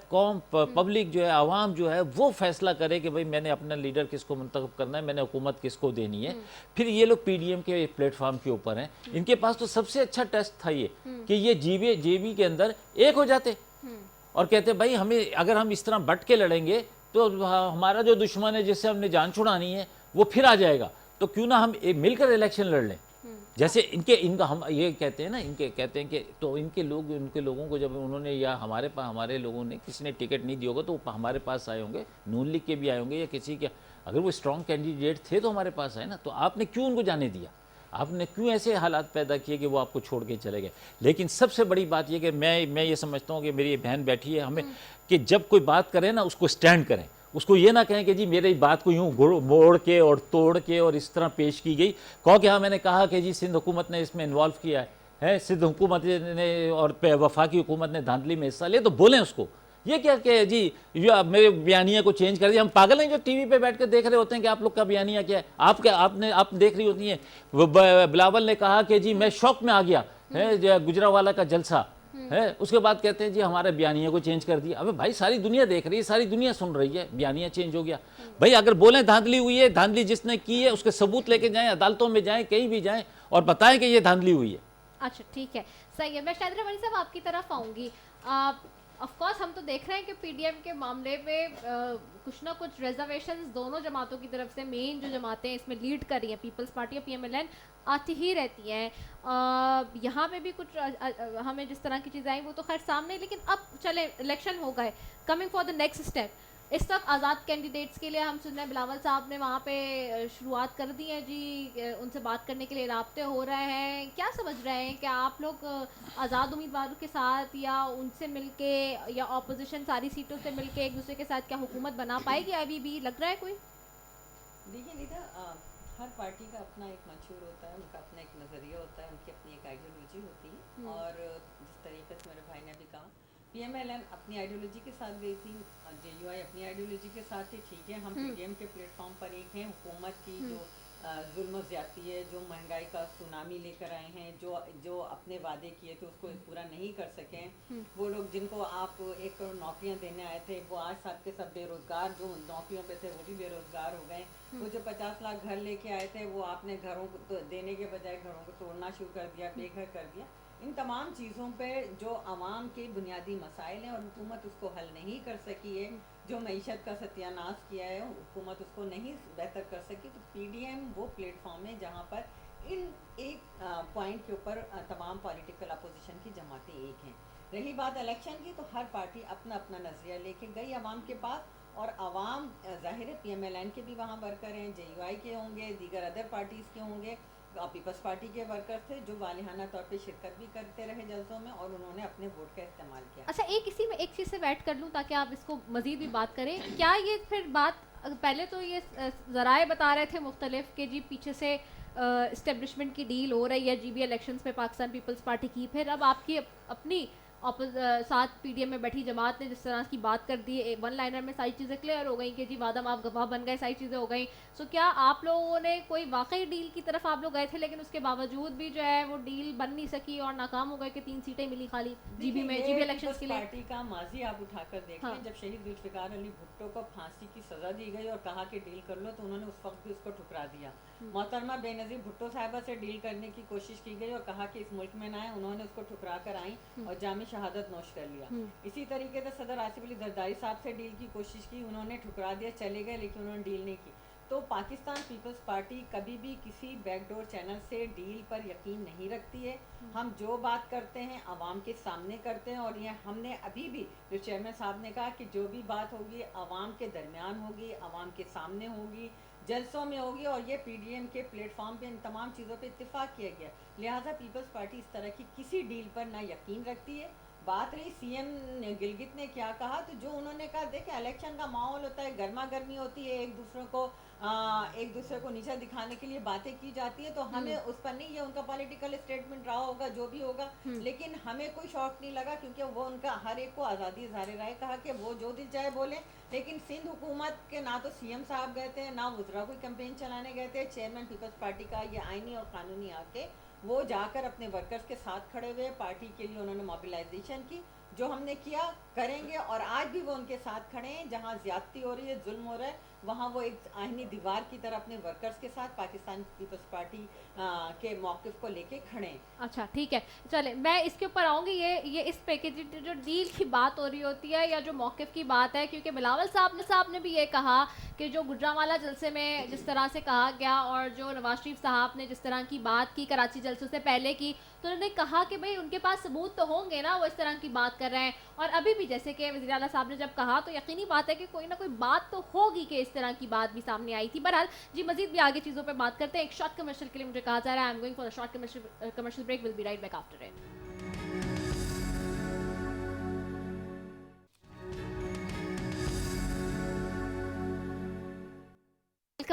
قوم پبلک جو ہے عوام جو ہے وہ فیصلہ کرے کہ بھئی میں نے اپنا لیڈر کس کو منتخب کرنا ہے, میں نے حکومت کس کو دینی ہے. پھر یہ لوگ پی ڈی ایم کے پلیٹ فارم کے اوپر ہیں, ان کے پاس تو سب سے اچھا ٹیسٹ تھا یہ کہ یہ جے بی کے اندر ایک ہو جاتے اور کہتے بھائی ہمیں اگر ہم اس طرح بٹ کے لڑیں گے تو ہمارا جو دشمن ہے جس سے ہم نے جان چھڑانی ہے وہ پھر آ جائے گا, تو کیوں نہ ہم مل کر الیکشن لڑ لیں. جیسے ان کا ہم یہ کہتے ہیں نا, کہتے ہیں کہ تو ان کے لوگوں کو جب انہوں نے یا ہمارے لوگوں نے کسی نے ٹکٹ نہیں دیا ہوگا تو ہمارے پاس آئے ہوں گے, نون لیگ کے بھی آئے ہوں گے یا کسی کے, اگر وہ اسٹرانگ کینڈیڈیٹ تھے تو ہمارے پاس آئے نا. تو آپ نے کیوں ان کو جانے دیا, آپ نے کیوں ایسے حالات پیدا کیے کہ وہ آپ کو چھوڑ کے چلے گئے. لیکن سب سے بڑی بات یہ کہ میں یہ سمجھتا ہوں کہ میری بہن بیٹھی ہے, ہمیں کہ جب کوئی بات کرے نا اس کو سٹینڈ کریں, اس کو یہ نہ کہیں کہ جی میری بات کو یوں موڑ کے اور توڑ کے اور اس طرح پیش کی گئی. کہو کہ ہاں میں نے کہا کہ جی سندھ حکومت نے اس میں انوالو کیا ہے, سندھ حکومت نے اور وفاقی حکومت نے دھاندلی میں حصہ لیا, تو بولیں اس کو. یہ کیا کہ جی میرے بیانیہ کو چینج کر دیا. ہم پاگل ہیں جو ٹی وی پہ بیٹھ کے دیکھ رہے ہوتے ہیں کہ آپ لوگ کا بیانیہ کیا ہے. آپ دیکھ رہی ہوتی ہیں بلاول نے کہا کہ جی میں شوق میں آ گیا, گجرانوالہ کا جلسہ, ہے, उसके बाद कहते हैं जी हमारे बयानिया को चेंज कर दिया. अबे भाई सारी दुनिया देख रही है, सारी दुनिया सुन रही है, बयानिया चेंज हो गया. भाई अगर बोलें धांधली हुई है, धांधली जिसने की है उसके सबूत लेके जाएं, अदालतों में जाएं, कहीं भी जाएं और बताएं कि ये धांधली हुई है. अच्छा ठीक है, सही है. मैं शायद रमनी साहब आपकी तरफ आऊँगी. ऑफ कोर्स हम तो देख रहे हैं कि पीडीएम के मामले में कुछ ना कुछ रिजर्वेशंस दोनों जमातों की तरफ से, मेन जो जमातें इसमें लीड कर रही हैं पीपल्स पार्टी और पीएमएलएन, आती ही रहती हैं. यहाँ पे भी कुछ हमें जिस तरह की चीज़ें आई वो तो खैर सामने, लेकिन अब चले इलेक्शन हो गए, coming for the next step. इस वक्त आज़ाद कैंडिडेट्स के लिए हम सुन रहे हैं बिलावल साहब ने वहाँ पे शुरुआत कर दी है जी, उनसे बात करने के लिए राब्ते हो रहे हैं. क्या समझ रहे हैं, क्या आप लोग आज़ाद उम्मीदवारों के साथ या उनसे मिलके या ऑपोजिशन सारी सीटों से मिलके एक दूसरे के साथ क्या हुकूमत बना पाएगी? अभी भी लग रहा है कोई? देखिए नीता, हर पार्टी का अपना एक मंशूर होता है, उनका अपना एक नज़रिया होता है, उनकी अपनी एक आइडियोलॉजी होती है. और जिस तरीके से मेरे भाई ने अभी कहा, पीएमएलएन अपनी आइडियोलॉजी के साथ गई थी, जेयूआई अपनी आइडियोलॉजी के साथ थी. ठीक है, हम पीडीएम के प्लेटफॉर्म पर एक हैं. हुकूमत की जो जुल्म ज़्यादती है, जो महंगाई का सुनामी लेकर आए हैं, जो अपने वादे किए थे उसको पूरा नहीं कर सके, वो लोग जिनको आप 1 करोड़ नौकरियां देने आए थे, वो आज सब के सब बेरोजगार जो नौकरियों पे थे वो भी बेरोजगार हो गए. वो जो 50 लाख घर लेके आए थे, वो आपने घरों को तो देने के बजाय घरों को तोड़ना शुरू कर दिया, बेघर कर दिया. इन तमाम चीज़ों पे जो आवाम के बुनियादी मसाइल हैं और हुकूमत उसको हल नहीं कर सकी है, जो मईशत का सत्यानाश किया है हुकूमत उसको नहीं बेहतर कर सकी. तो पीडीएम वो प्लेटफॉर्म है जहाँ पर इन एक पॉइंट के ऊपर तमाम पॉलिटिकल अपोजिशन की जमातें एक हैं. रही बात इलेक्शन की, तो हर पार्टी अपना अपना नज़रिया लेके गई आवाम के पास, और आवाम ज़ाहिर है पीएमएलएन के भी वहाँ वर्कर हैं, जेयूआई के होंगे, दीगर अदर पार्टीज़ के होंगे, पीपल्स पार्टी के वर्कर थे जो वालिहाना तौर पे शिरकत भी करते रहे जलसों में, और उन्होंने अपने वोट का इस्तेमाल किया. अच्छा, एक इसी में एक चीज़ से ऐड कर लूँ ताकि आप इसको मज़ीद भी बात करें. क्या ये फिर बात, पहले तो ये ज़राए बता रहे थे मुख्तलिफ के जी पीछे से इस्टेब्लिशमेंट की डील हो रही है जीबी इलेक्शंस में पाकिस्तान पीपल्स पार्टी की, फिर अब आपकी अपनी साथ पीडीएम में बैठी जमात ने जिस तरह की बात कर दी, वन लाइनर में सारी चीज़ें क्लियर हो गई कि जी वादा माफ गवाह बन गए, सारी चीज़ें हो गई. सो क्या आप लोगों ने कोई वाकई डील की तरफ आप लोग गए थे, लेकिन उसके बावजूद भी जो है वो डील बन नहीं सकी और नाकाम हो गए कि 3 सीटें मिली खाली जीबी में, जीबी इलेक्शंस के लिए? पार्टी का माजी आप उठाकर देखें. हाँ. जब शहीद जुल्फ़िकार अली भुट्टो को फांसी की सज़ा दी गई और कहा कि डील कर लो, तो उन्होंने उस वक्त भी उसको ठुकरा दिया. मोहतरमा बेनज़ीर भुट्टो साहिबा से डील करने की कोशिश की गई और कहा कि इस मुल्क में ना आए, उन्होंने उसको ठुकरा कर आई और जामी शहादत नोश कर लिया. इसी तरीके से सदर आसिफ अली जरदारी साहब से डील की कोशिश की, उन्होंने ठुकरा दिया, चले गए, लेकिन उन्होंने डील नहीं की. तो पाकिस्तान पीपल्स पार्टी कभी भी किसी बैकडोर चैनल से डील पर यकीन नहीं रखती है. हम जो बात करते हैं आवाम के सामने करते हैं, और ये हमने अभी भी जो चेयरमैन साहब ने कहा कि जो भी बात होगी आवाम के दरमियान होगी, आवाम के सामने होगी, जलसों में होगी, और ये पीडीएम के प्लेटफॉर्म पे इन तमाम चीज़ों पे इत्तेफाक किया गया. लिहाजा पीपल्स पार्टी इस तरह की किसी डील पर ना यकीन रखती है. बात रही सीएम गिलगित ने क्या कहा, तो जो उन्होंने कहा, देखिए इलेक्शन का माहौल होता है, गर्मा गर्मी होती है, एक दूसरे को नीचा दिखाने के लिए बातें की जाती है, तो हमें उस पर नहीं, ये उनका पॉलिटिकल स्टेटमेंट रहा होगा जो भी होगा, लेकिन हमें कोई शौक नहीं लगा, क्योंकि वो उनका हर एक को आज़ादी ज़ाहिर राय कहा कि वो जो दिल चाहे बोले. लेकिन सिंध हुकूमत के ना तो सीएम साहब गए थे, ना वज़रा कोई कैंपेन चलाने गए थे. चेयरमैन पीपल्स पार्टी का ये आइनी और कानूनी हक है, वो जाकर अपने वर्कर्स के साथ खड़े हुए, पार्टी के लिए उन्होंने मोबिलाइजेशन की. जो हमने किया करेंगे, और आज भी वो उनके साथ खड़े हैं. जहाँ ज़्यादती हो रही है, जुल्म हो रहा है, वहाँ वो एक आहिनी दीवार की तरह अपने वर्कर्स के साथ पाकिस्तान पीपल्स पार्टी के मौक़िफ़ को लेके खड़े हैं. अच्छा ठीक है, चले मैं इसके ऊपर आऊँगी. ये इस पैकेज जो डील की बात हो रही होती है या जो मौक़िफ़ की बात है, क्योंकि बिलावल साहब ने भी ये कहा कि जो गुजरांवाला जलसे में जिस तरह से कहा गया और जो नवाज शरीफ साहब ने जिस तरह की बात की कराची जलसों से पहले की, तो उन्होंने कहा कि भाई उनके पास सबूत तो होंगे ना, वो इस तरह की बात कर रहे हैं. और अभी भी जैसे कि वज़ीर आला साहब ने जब कहा, तो यकीनी बात है कि कोई ना कोई बात तो होगी कि इस तरह की बात भी सामने आई थी. बहरहाल जी, मजीद भी आगे चीज़ों पर बात करते हैं. एक शॉर्ट कमर्शियल के लिए मुझे कहा जा रहा है, I am going for a short commercial break, will be right back after it.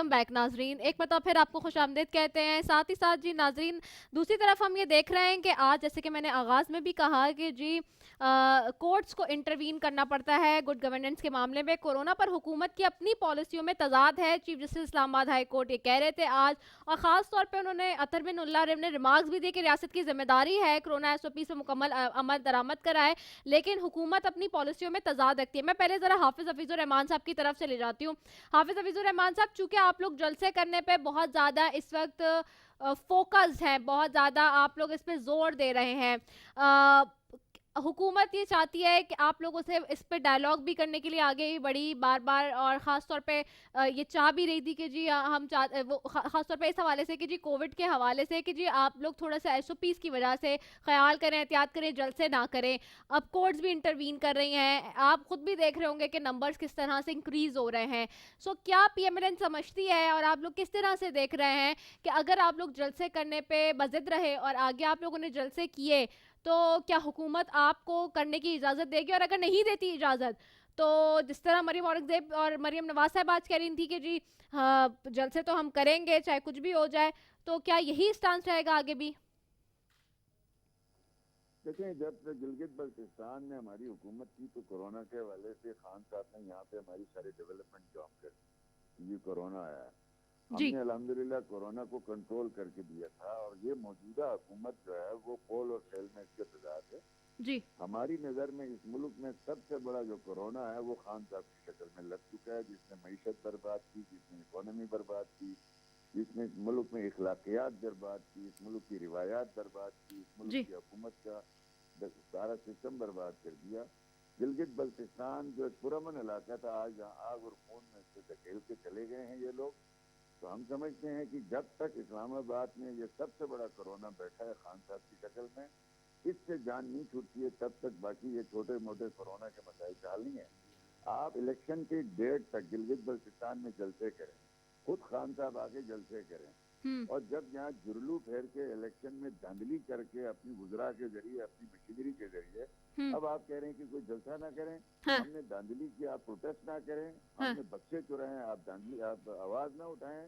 Welcome back नाजरीन, एक मरतबा फिर आपको खुशामदीद कहते हैं। साथ ही साथ जी नाजरीन, दूसरी तरफ हम ये देख रहे हैं कि आज जैसे कि मैंने आगाज़ में भी कहा कि जी कोर्ट्स को इंटरवीन करना पड़ता है गुड गवर्नेंस के मामले में। कोरोना पर हुकूमत की अपनी पॉलिसियों में तजाद है, chief justice Islamabad high court ये कह रहे थे आज, और ख़ास तौर पे उन्होंने अतर बिन उल्ला ने रिमार्क्स भी दिए कि रियासत की जिम्मेदारी है कोरोना SOP से मुकम्मल अमल दरामद कराए, लेकिन हुकूमत अपनी पॉलिसियों में तजाद रखती है। मैं पहले ज़रा हाफिज़ हफीज़ुर रहमान साहब की तरफ से ले जाती हूँ। हाफिज़ हफीज़ुर रहमान साहब, चूँकि आप लोग जलसे करने पे बहुत ज़्यादा इस वक्त फोकस है, बहुत ज़्यादा आप लोग इस पे जोर दे रहे हैं, हुकूमत ये चाहती है कि आप लोगों से इस पे डायलॉग भी करने के लिए आगे ही बढ़ी बार बार, और ख़ास तौर पे ये चाह भी रही थी कि जी हम ख़ास तौर पे इस हवाले से कि जी कोविड के हवाले से कि जी आप लोग थोड़ा सा SOPs की वजह से ख्याल करें, एहतियात करें, जलसे ना करें। अब कोर्ट्स भी इंटरवीन कर रही हैं, आप खुद भी देख रहे होंगे कि नंबर्स किस तरह से इंक्रीज़ हो रहे हैं। सो क्या PMLN समझती है और आप लोग किस तरह से देख रहे हैं कि अगर आप लोग जलसे करने पर बज़िद रहे और आगे आप लोगों ने जलसे किए तो क्या हुकूमत आपको करने की इजाज़त देगी, और अगर नहीं देती इजाज़त तो जिस तरह मरियम औरंगज़ेब और मरियम नवाज साहब आज कह रही थी कि जी हाँ जलसे तो हम करेंगे चाहे कुछ भी हो जाए, तो क्या यही स्टांस रहेगा आगे भी? देखें, जब से गिलगित बल्तिस्तान में हमारी हुकूमत की तो कोरोना के हवाले से खान साहब ने यहाँ पे हमारी सारी डेवलपमेंट जॉब कर, ये कोरोना आया, हमने अल्हम्दुलिल्लाह कोरोना को कंट्रोल करके दिया था, और ये मौजूदा हुकूमत जो है वो पोल और फेल में इसके तजाद है जी। हमारी नज़र में इस मुल्क में सबसे बड़ा जो कोरोना है वो खान साहब की शक्ल में लग चुका है, जिसने मईशत बर्बाद की, जिसने इकोनॉमी बर्बाद की, जिसने इस मुल्क में इखलाकियात बर्बाद की, इस मुल्क की रिवायात बर्बाद की, इस मुल्क की हुकूमत का सारा सिस्टम बर्बाद कर दिया। गिलगित बल्तिस्तान जो पुरअमन इलाका था, आज आग और खून में से धकेल के चले गए हैं ये लोग। तो हम समझते हैं कि जब तक इस्लामाबाद में ये सबसे बड़ा कोरोना बैठा है खान साहब की शक्ल में, इससे जान नहीं छूटती है, तब तक बाकी ये छोटे मोटे कोरोना के मसाइल का हल नहीं है। आप इलेक्शन की डेट तक गिलगित बल्तिस्तान में जलसे करें, खुद खान साहब आके जलसे करें, और जब यहाँ जुर्लू फेर के इलेक्शन में धांधली करके अपनी गुजरा के जरिए, अपनी मशीनरी के जरिए, अब आप कह रहे हैं कि कोई जलसा ना करें। हमने धांधली की, आप प्रोटेस्ट ना करें, हमने बक्से चुराए, आप धांधली, आप आवाज ना उठाएं,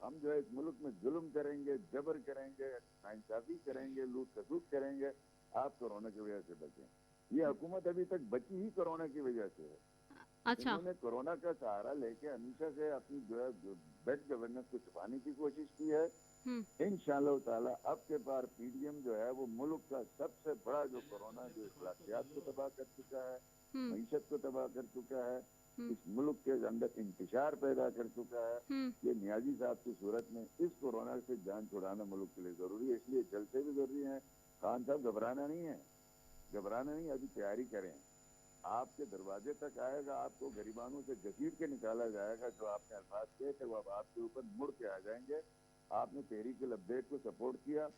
हम जो है इस मुल्क में जुल्म करेंगे, जबर करेंगे, नाइंसाफी करेंगे, लूट खसूट करेंगे, आप कोरोना की वजह से बचें। ये हुकूमत अभी तक बची ही कोरोना की वजह से है। अच्छा, इन्होंने कोरोना का सहारा लेके हमेशा से अपनी जो है बेड गवर्नेंस को छुपाने की कोशिश की है। इंशाअल्लाह ताला अब के बार PDM जो है वो मुल्क का सबसे बड़ा जो कोरोना जो इखलाकियात को तबाह कर चुका है, मईशत को तबाह कर चुका है, इस मुल्क के अंदर इंतशार पैदा कर चुका है। ये नियाजी साहब की सूरत में इस कोरोना से जान छुड़ाना मुल्क के लिए जरूरी है, इसलिए जलसे भी जरूरी है। खान साहब घबराना नहीं है, घबराना नहीं, अभी तैयारी करें, आपके दरवाजे तक आएगा, आपको गरीबानों से घसीट के निकाला जाएगा। जो आपने अल्फाज किए थे वो अब आपके ऊपर मुड़ के आ जाएंगे। आपने तहरीक लब्बैक को सपोर्ट किया,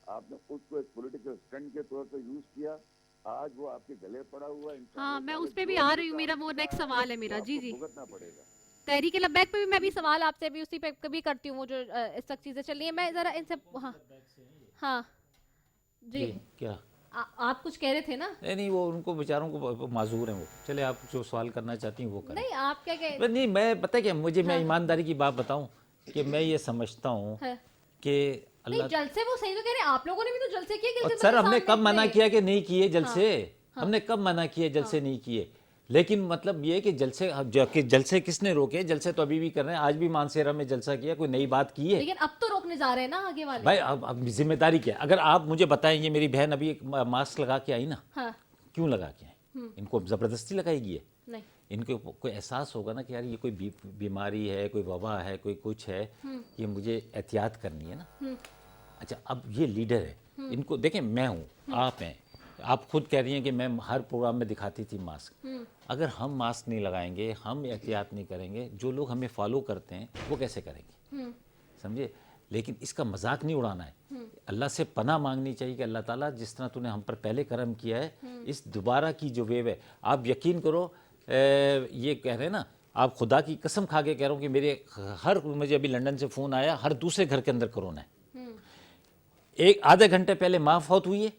आपने उसको एक पॉलिटिकल स्टंट के तौर पे यूज किया, आज वो आपके गले पड़ा हुआ है। हाँ, मैं उस पे भी आ रही हूँ, मेरा वो नेक्स्ट सवाल है मेरा। जी जी, भुगतना पड़ेगा। तहरीक लब्बैक पे भी मैं भी सवाल आपसे भी उसी पे कभी करती हूँ, वो जो इस तक चीजें चल रही है। मैं जरा इनसे हाँ जी, क्या आप कुछ कह रहे थे ना? नहीं, वो उनको बेचारों को माजूर हैं वो। चले, आप जो सवाल करना चाहती हैं वो करें। नहीं, आप क्या कह नहीं, मैं पता क्या, मुझे मैं ईमानदारी की बात बताऊं कि मैं ये समझता हूं कि नहीं, जलसे वो सही तो कह रहे हैं, आप लोगों ने भी तो जलसे किए। सर, हमने कब मना किया कि नहीं किए जलसे? हमने कब मना किया जलसे नहीं किए? लेकिन मतलब ये कि जलसे किसने रोके? जलसे तो अभी भी कर रहे हैं, आज भी मानसेरा में जलसा किया, कोई नई बात की है? लेकिन अब तो रोकने जा रहे हैं ना आगे वाले। भाई अब जिम्मेदारी क्या है? अगर आप मुझे बताएं, ये मेरी बहन अभी एक मास्क लगा के आई ना, क्यों लगा के आई? इनको जबरदस्ती लगाएगी है? नहीं, इनको कोई एहसास होगा ना कि यार ये कोई बीमारी है, कोई वबा है, कोई कुछ है, ये मुझे एहतियात करनी है ना। अच्छा, अब ये लीडर है, इनको देखें, मैं हूँ, आप हैं, आप खुद कह रही हैं कि मैं हर प्रोग्राम में दिखाती थी मास्क। अगर हम मास्क नहीं लगाएंगे, हम एहतियात नहीं करेंगे, जो लोग हमें फॉलो करते हैं वो कैसे करेंगे? समझे? लेकिन इसका मजाक नहीं उड़ाना है। अल्लाह से पनाह मांगनी चाहिए कि अल्लाह ताला जिस तरह तूने हम पर पहले करम किया है, इस दोबारा की जो वेव है, आप यकीन करो, ये कह रहे हैं ना, आप खुदा की कसम खा के कह रहा हूँ कि मुझे अभी लंदन से फ़ोन आया, हर दूसरे घर के अंदर कोरोना है। एक आधे घंटे पहले माँ फौत हुई है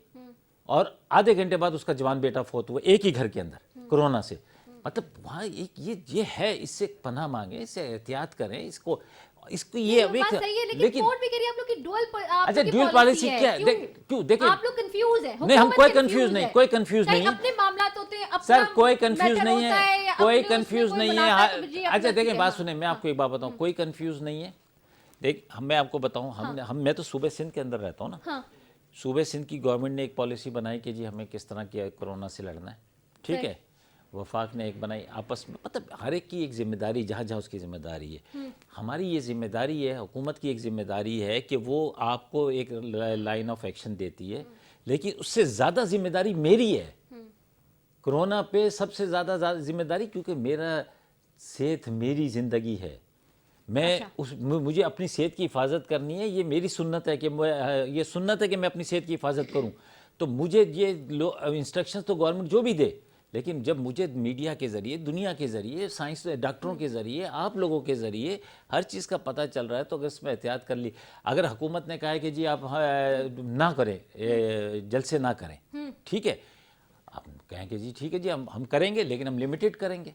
और आधे घंटे बाद उसका जवान बेटा फौत हुआ, एक ही घर के अंदर कोरोना से। मतलब वहाँ एक ये है, इससे पनाह मांगे, इससे एहतियात करें इसको। اس کو یہ बात सही है, लेकिन कोर्ट भी कह रही है आप लोग की अच्छा ड्यूअल पॉलिसी क्या है? क्यों देखिए आप लोग कंफ्यूज है, नहीं, हम हुकूमत कोई confused कंफ्यूज नहीं, है। कोई कंफ्यूज कहीं नहीं अपने मामलात होते हैं, अपना सर, कोई कंफ्यूज matter नहीं होता है, या कोई अपने उसमें कंफ्यूज कोई नहीं बनाता है तो जी है। अपना अच्छा देखिए ठीक बात है, सुने, मैं आपको एक बात बताऊं, कोई कंफ्यूज नहीं है। देख मैं आपको बताऊं, मैं तो सूबे सिंध के अंदर रहता हूं ना, हाँ सूबे सिंध की गवर्नमेंट ने एक पॉलिसी बनाई कि जी हमें किस तरह की कोरोना से लड़ना है, ठीक है। वफाक ने एक बनाई, आपस में मतलब हर एक की एक जिम्मेदारी, जहाँ जहाँ उसकी जिम्मेदारी है। हमारी ये जिम्मेदारी है, हुकूमत की एक जिम्मेदारी है कि वो आपको एक लाइन ऑफ एक्शन देती है, लेकिन उससे ज़्यादा जिम्मेदारी मेरी है कोरोना पे, सबसे ज़्यादा जिम्मेदारी, क्योंकि मेरा सेहत मेरी ज़िंदगी है। मैं मुझे अपनी सेहत की हिफाजत करनी है, ये मेरी सुन्नत है कि ये सुन्नत है कि मैं अपनी सेहत की हिफाजत करूं। तो मुझे ये इंस्ट्रक्शंस तो गवर्नमेंट जो भी दे, लेकिन जब मुझे मीडिया के ज़रिए, दुनिया के ज़रिए, साइंस डॉक्टरों के ज़रिए, आप लोगों के ज़रिए हर चीज़ का पता चल रहा है, तो अगर इसमें एहतियात कर ली। अगर हुकूमत ने कहा है कि जी आप ना करें, जलसे ना करें, ठीक है, आप कहें कि जी ठीक है जी हम करेंगे, लेकिन हम लिमिटेड करेंगे,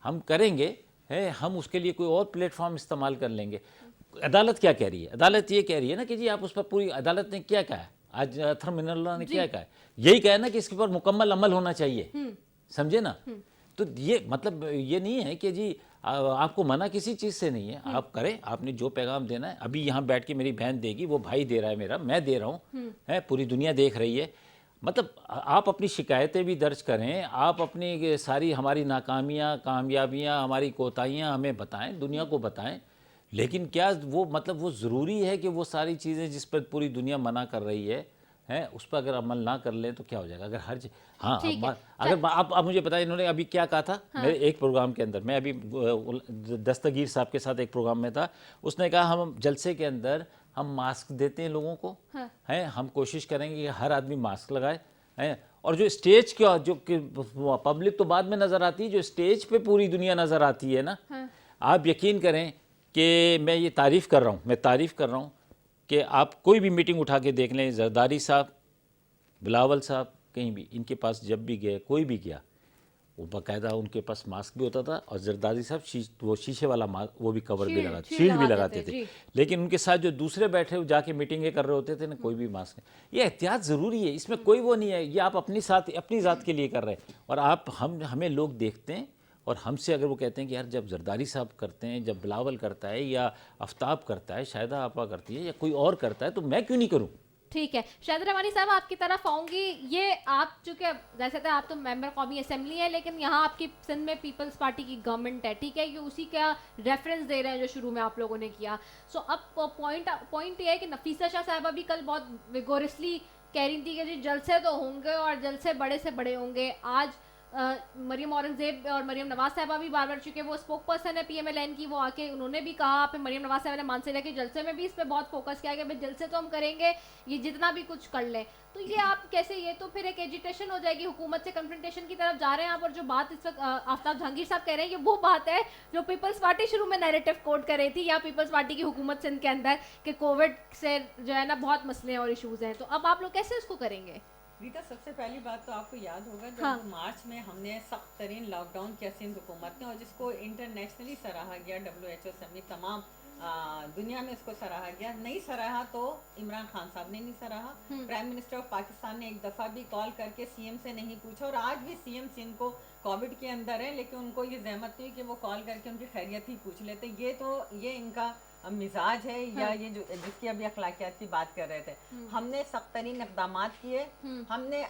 हम करेंगे है, हम उसके लिए कोई और प्लेटफॉर्म इस्तेमाल कर लेंगे। अदालत क्या कह रही है? अदालत ये कह रही है ना कि जी आप उस पर पूरी, अदालत ने क्या कहा है आज, अथर मिनल्ला ने क्या कहा है? यही कहा है ना कि इसके ऊपर मुकम्मल अमल होना चाहिए, समझे ना। तो ये मतलब ये नहीं है कि जी आपको मना किसी चीज़ से नहीं है, आप करें, आपने जो पैगाम देना है। अभी यहाँ बैठ के मेरी बहन देगी, वो भाई दे रहा है मेरा, मैं दे रहा हूँ, है पूरी दुनिया देख रही है। मतलब आप अपनी शिकायतें भी दर्ज करें, आप अपनी सारी हमारी नाकामियाँ, कामयाबियाँ, हमारी कोताहियाँ हमें बताएं, दुनिया को बताएं। लेकिन क्या वो मतलब वो ज़रूरी है कि वो सारी चीज़ें जिस पर पूरी दुनिया मना कर रही है उस पर अगर अमल ना कर लें तो क्या हो जाएगा? अगर हर चीज़, हाँ अगर आप मुझे बताएं इन्होंने अभी क्या कहा था मेरे एक प्रोग्राम के अंदर, मैं अभी दस्तगीर साहब के साथ एक प्रोग्राम में था, उसने कहा हम जलसे के अंदर हम मास्क देते हैं लोगों को, हैं हम कोशिश करेंगे कि हर आदमी मास्क लगाए, हैं और जो स्टेज का जो पब्लिक तो बाद में नज़र आती है, जो स्टेज पे पूरी दुनिया नज़र आती है ना, आप यकीन करें कि मैं ये तारीफ़ कर रहा हूँ कि आप कोई भी मीटिंग उठा के देख लें, जरदारी साहब, बिलावल साहब, कहीं भी इनके पास जब भी गए, कोई भी गया, वो बाकायदा उनके पास मास्क भी होता था, और जरदारी साहब वो शीशे वाला मास्क, वो भी कवर भी लगाते, शील्ड भी लगाते थे। लेकिन उनके साथ जो दूसरे बैठे हुए जाके मीटिंगें कर रहे होते थे ना, कोई भी मास्क नहीं। ये एहतियात ज़रूरी है, इसमें कोई वो नहीं है, ये आप अपनी ज़ात के लिए कर रहे हैं। और आप हमें लोग देखते हैं, और हमसे अगर वो कहते हैं कि यार जब जरदारी साहब करते हैं, जब बिलावल करता है, या आफ्ताब करता है, शाहिदा आपा करती है, या कोई और करता है, तो मैं क्यों नहीं करूं? ठीक है, शाहिद रहमानी साहब आपकी तरफ आऊंगी। ये आप चूंकि जैसे थे आप तो मेंबर कौमी असेंबली है, लेकिन यहाँ आपकी सिंध में पीपल्स पार्टी की गवर्नमेंट है, ठीक है, ये उसी का रेफरेंस दे रहे हैं जो शुरू में आप लोगों ने किया। सो अब पॉइंट ये है कि नफीसा शाह साहिबा भी कल बहुत विगोरसली कह रही थी कि जी जलसे तो होंगे और जलसे बड़े से बड़े होंगे। आज मरियम औरंगजेब और मरियम नवाज साहिबा भी बार बार, चुके वो स्पोक पर्सन है PMLN की, वो आके उन्होंने भी कहा, फिर मरियम नवाज साहिबा ने मानसरेरा के जलसे में भी इस पे बहुत फोकस किया कि भाई जलसे तो हम करेंगे, ये जितना भी कुछ कर लें। तो ये आप कैसे, ये तो फिर एक एजिटेशन हो जाएगी, हुकूमत से कन्फ्रंटेशन की तरफ जा रहे हैं आप। और जो बात इस वक्त आफ्ताब जहांगीर साहब कह रहे हैं, ये वो बात है जो पीपल्स पार्टी शुरू में नैरेटिव कोट कर रही थी, या पीपल्स पार्टी की हुकूमत सिंध के अंदर कि कोविड से जो है ना बहुत मसले हैं और इशूज़ हैं। तो अब आप लोग कैसे उसको करेंगे? रीता, सबसे पहली बात तो आपको याद होगा जब हाँ। मार्च में हमने सख्त तरीन लॉकडाउन किया सिंध हुकूमत ने, और जिसको इंटरनेशनली सराहा गया, WHO समेत तमाम दुनिया में इसको सराहा गया। नहीं सराहा तो इमरान खान साहब ने नहीं सराहा, प्राइम मिनिस्टर ऑफ पाकिस्तान ने एक दफ़ा भी कॉल करके CM से नहीं पूछा, और आज भी CM सिंध को कोविड के अंदर है, लेकिन उनको ये जहमत थी कि वो कॉल करके उनकी खैरियत ही पूछ लेते। ये इनका मिजाज है, या ये जो जिसकी अभी अखलाकियात की बात कर रहे थे। हमने सख्त तरीन इक़दामात किए, हमने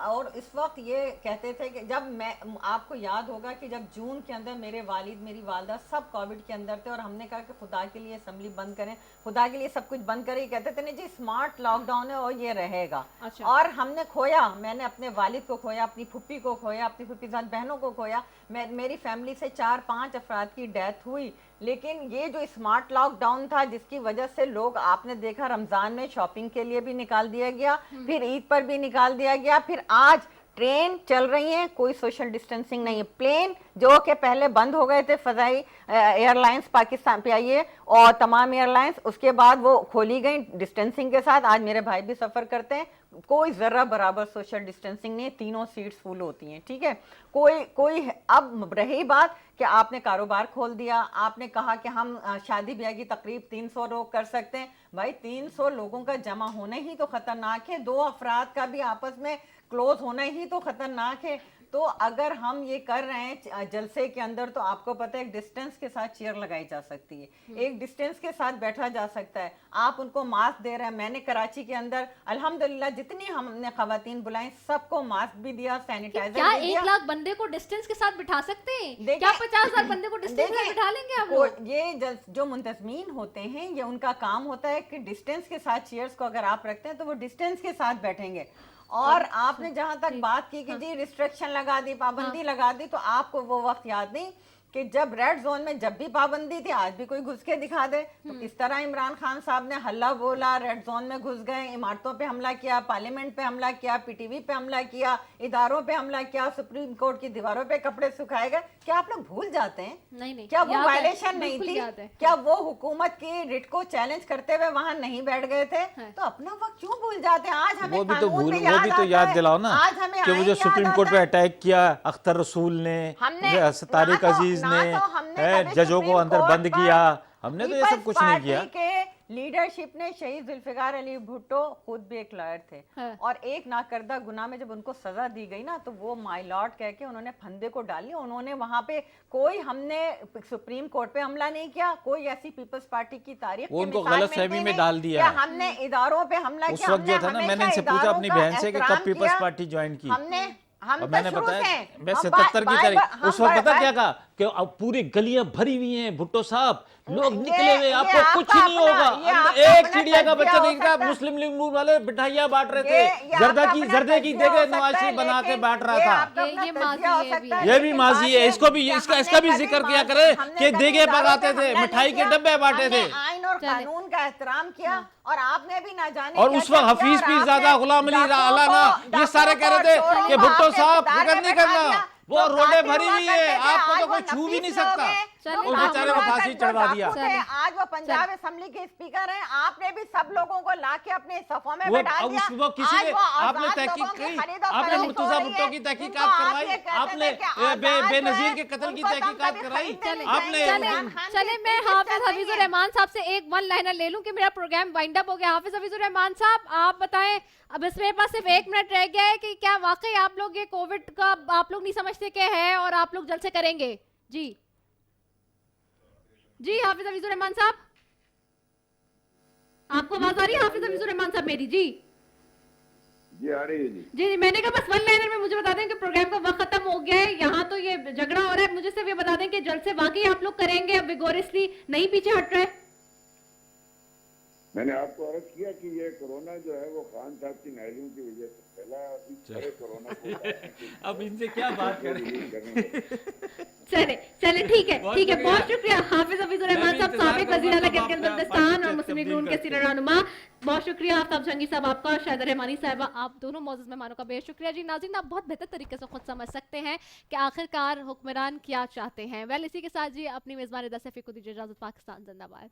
और इस वक्त ये कहते थे कि जब आपको याद होगा कि जब जून के अंदर मेरे वालिद, मेरी वालदा सब कोविड के अंदर थे, और हमने कहा कि खुदा के लिए असेंबली बंद करें, खुदा के लिए सब कुछ बंद करें, कहते थे नहीं जी स्मार्ट लॉकडाउन है और ये रहेगा। अच्छा। और हमने खोया, मैंने अपने वालिद को खोया, अपनी फुप्पी को खोया, अपनी फुप्पी साथ बहनों को खोया, मेरी फैमिली से 4-5 अफराद की डेथ हुई। लेकिन ये जो स्मार्ट लॉकडाउन था, जिसकी वजह से लोग, आपने देखा रमज़ान में शॉपिंग के लिए भी निकाल दिया गया, फिर ईद पर भी निकाल दिया गया, फिर आज ट्रेन चल रही है, कोई सोशल डिस्टेंसिंग नहीं है। प्लेन जो कि पहले बंद हो गए थे, फ़ज़ाई एयरलाइंस पाकिस्तान पे आई है और तमाम एयरलाइंस, उसके बाद वो खोली गई डिस्टेंसिंग के साथ। आज मेरे भाई भी सफ़र करते हैं, कोई ज़रा बराबर सोशल डिस्टेंसिंग नहीं, तीनों सीट्स फुल होती हैं, ठीक है। कोई अब रही बात कि आपने कारोबार खोल दिया, आपने कहा कि हम शादी ब्याह की तकरीब 300 लोग कर सकते हैं। भाई 300 लोगों का जमा होना ही तो खतरनाक है, 2 अफराद का भी आपस में क्लोज होना ही तो खतरनाक है। तो अगर हम ये कर रहे हैं जलसे के अंदर, तो आपको पता है एक डिस्टेंस के साथ चेयर लगाई जा सकती है, एक डिस्टेंस के साथ बैठा जा सकता है। आप उनको मास्क दे रहे हैं। मैंने कराची के अंदर अल्हम्दुलिल्लाह जितनी हमने खवातीन बुलाई सबको मास्क भी दिया, सैनिटाइजर क्या भी दिया। 1 लाख बंदे को डिस्टेंस के साथ बिठा सकते हैं? देखिए- क्या 50,000 बंदे को डिस्टेंस के साथ बिठा लेंगे आप लोग? ये जो मुंतजमीन होते हैं, ये उनका काम होता है कि डिस्टेंस के साथ चेयर्स को अगर आप रखते हैं तो वो डिस्टेंस के साथ बैठेंगे। और आपने जहां तक बात की कि जी रिस्ट्रिक्शन लगा दी, पाबंदी लगा दी, तो आपको वो वक्त याद नहीं कि जब रेड जोन में जब भी पाबंदी थी, आज भी कोई घुस के दिखा दे तो किस तरह इमरान खान साहब ने हल्ला बोला, रेड जोन में घुस गए, इमारतों पे हमला किया, पार्लियामेंट पे हमला किया, पीटीवी पे हमला किया, इदारों पे हमला किया, सुप्रीम कोर्ट की दीवारों पे कपड़े सुखाए गए। क्या आप लोग भूल जाते हैं? नहीं क्या वो याद है, वायलेशन नहीं बिल्कुल थी? याद है। क्या वो हुकूमत की रिट को चैलेंज करते हुए वहां नहीं बैठ गए थे? तो अपना वक्त क्यों भूल जाते हैं? आज हमें वो भी तो कानून वो पे भी तो आता याद है। दिलाओ ना आज हमें कि वो आइन जो याद सुप्रीम कोर्ट आता पे है। अटैक किया अख्तर रसूल ने, हमने तारिक ना तो- अजीज ना ने, तो हमने कभी जजों को सुप्रीम अंदर कोर्ट बंद पर किया, हमने तो ये सब पीपल्स कुछ नहीं किया। पार्टी के लीडरशिप ने, शहीद जुल्फिकार अली भुट्टो खुद भी एक लॉयर थे, हाँ। और एक नाकर्दा गुनाह में जब उनको सजा दी गई ना, तो वो माय लॉर्ड कह के उन्होंने फंदे को डाली। उन्होंने वहां पे कोई, हमने सुप्रीम कोर्ट पे हमला नहीं किया, कोई ऐसी पीपल्स पार्टी की तारीख वो की उनको मिसाल गलतफहमी मिलती में नहीं डाल दिया। कि हमने इदारों पे हमला उस किया। वक्त जो था ना, मैंने इनसे पूछा अपनी बहन से कि कब पीपल्स पार्टी ज्वाइन की, हम और तो मैंने शुरू बताया से- मैं हम 77 की बाय- तारीख, हम उस वक्त पता बाय- क्या कहा कि अब पूरी गलियां भरी हुई हैं भुट्टो साहब, लोग ये- निकले हुए, ये आपको कुछ आपका ही नहीं अपना- होगा। ये अंदर आपका एक अपना चिड़िया का तजजिया बच्चा हो नहीं दिखा, सकता है। मुस्लिम लीग नूर वाले मिठाइयां बांट रहे ये थे, आपका जर्दा की अपना जर्दे की तजजिया हो देखे सकता नवाज है, शरीफ बना के लेकिन बांट रहा ये था। आपका अपना ये तजजिया हो माजी है सकता भी। है, ये भी लेकिन माजी बात है, ये इसको भी कि इसका हमने भी कभी जिक्र बात- किया करे हमने कि कभी देगे इदारों पकाते पे थे, हमला मिठाई नहीं के किया। डब्बे बांटे हमने थे। आइन और चले। कानून का एहतराम किया, और आपने भी ना जाने और क्या उस वक्त क्या किया, हफीज और पीर आपने ज्यादा गुलाम अली डाकुओं अलाना को- ये सारे कह रहे डाकुओं थे को, कि चोरों को भुट्टो आपने साहब इफ्तार फिक्र में नहीं बैठा करना, दिया। वो जो रोडे कातिल भरी हुआ हुई करते है, थे, आपको आज तो वो कोई छू भी नहीं नफीस लोग सकता। हैं, चले, जो उस काम बेचारे हुआ को फांसी करते चढ़वा थे, दिया। डाकू थे, आज वो पंजाब असेंबली के स्पीकर हैं। आपने भी सब लोगों को लाके अपने सफों में वो बैठा अब दिया। वो किसी आज ने वो आपने आजाद तहकीक लोगों की की, खरीदो आपने फरोख्त मुर्तजा हो रही भुट्टो है, की जिनको तहकीकात आप करवाई, ये कहते आपने थे कि आजाद जो बेनजीर है, के कत्ल की उनको तो हम तहकीकात कभी कराई, खरीदने नहीं आपने जाएंगे। चले इमरान खान चले की मैं स्पीच हाफिज चल रही हफीजुर है। रहमान साहब से एक वन लाइनर ले लूं कि मेरा प्रोग्राम वाइंड अप हो गया। हाफिज हफीजुर रहमान साहब, आप बताएं, अब इस मेरे पास सिर्फ 1 मिनट रह गया है कि क्या वाकई आप लोग ये कोविड का आप लोग नहीं समझते कि है और आप लोग जल्द से करेंगे? जी जी हाफिज हफीजुर रहमान साहब, आपको आवाज आ रही है हाफिज हफीजुर रहमान साहब मेरी? जी जी आ रही है जी। जी मैंने कहा बस वन लाइनर में मुझे बता दें कि प्रोग्राम का वक्त खत्म हो गया है, यहाँ तो ये झगड़ा हो रहा है, मुझे सिर्फ ये बता दें कि जल्द से वाकई आप लोग करेंगे, अब विगोरसली नहीं पीछे हट रहे? मैंने आपको अर्ज किया कि ये कोरोना जो है वो खान साहब की नायरियों की वजह से फैला है। अभी सारे कोरोना को उतारने के लिए अब इनसे क्या बात करें? रिलीज करने लगे। चले चले ठीक है बहुत ठीक है, शुक्रिया। बहुत शुक्रिया हाफिज हफीजुर रहमान मैं भी साहब, इंतजार साबिक करूंगा वज़ीर आला कब आप गिलगित अपना बल्तिस्तान और पार्टी मुस्लिम लीग तब्दील नून के करते सीनियर रहनुमा। बहुत शुक्रिया आफ्ताब जहांगीर साहब आपका, शाहिदा रहमानी साहिबा, आप दोनों मौजूद मेहमानों का बेहद शुक्रिया। जी नाज़रीन, आप बहुत बेहतर तरीके से खुद समझ सकते हैं कि आखिरकार हुक्मरान क्या चाहते हैं। वेल इसी के साथ जी अपनी मेज़बान रिदा सैफी को दीजिए इजाज़त। पाकिस्तान जिंदाबाद।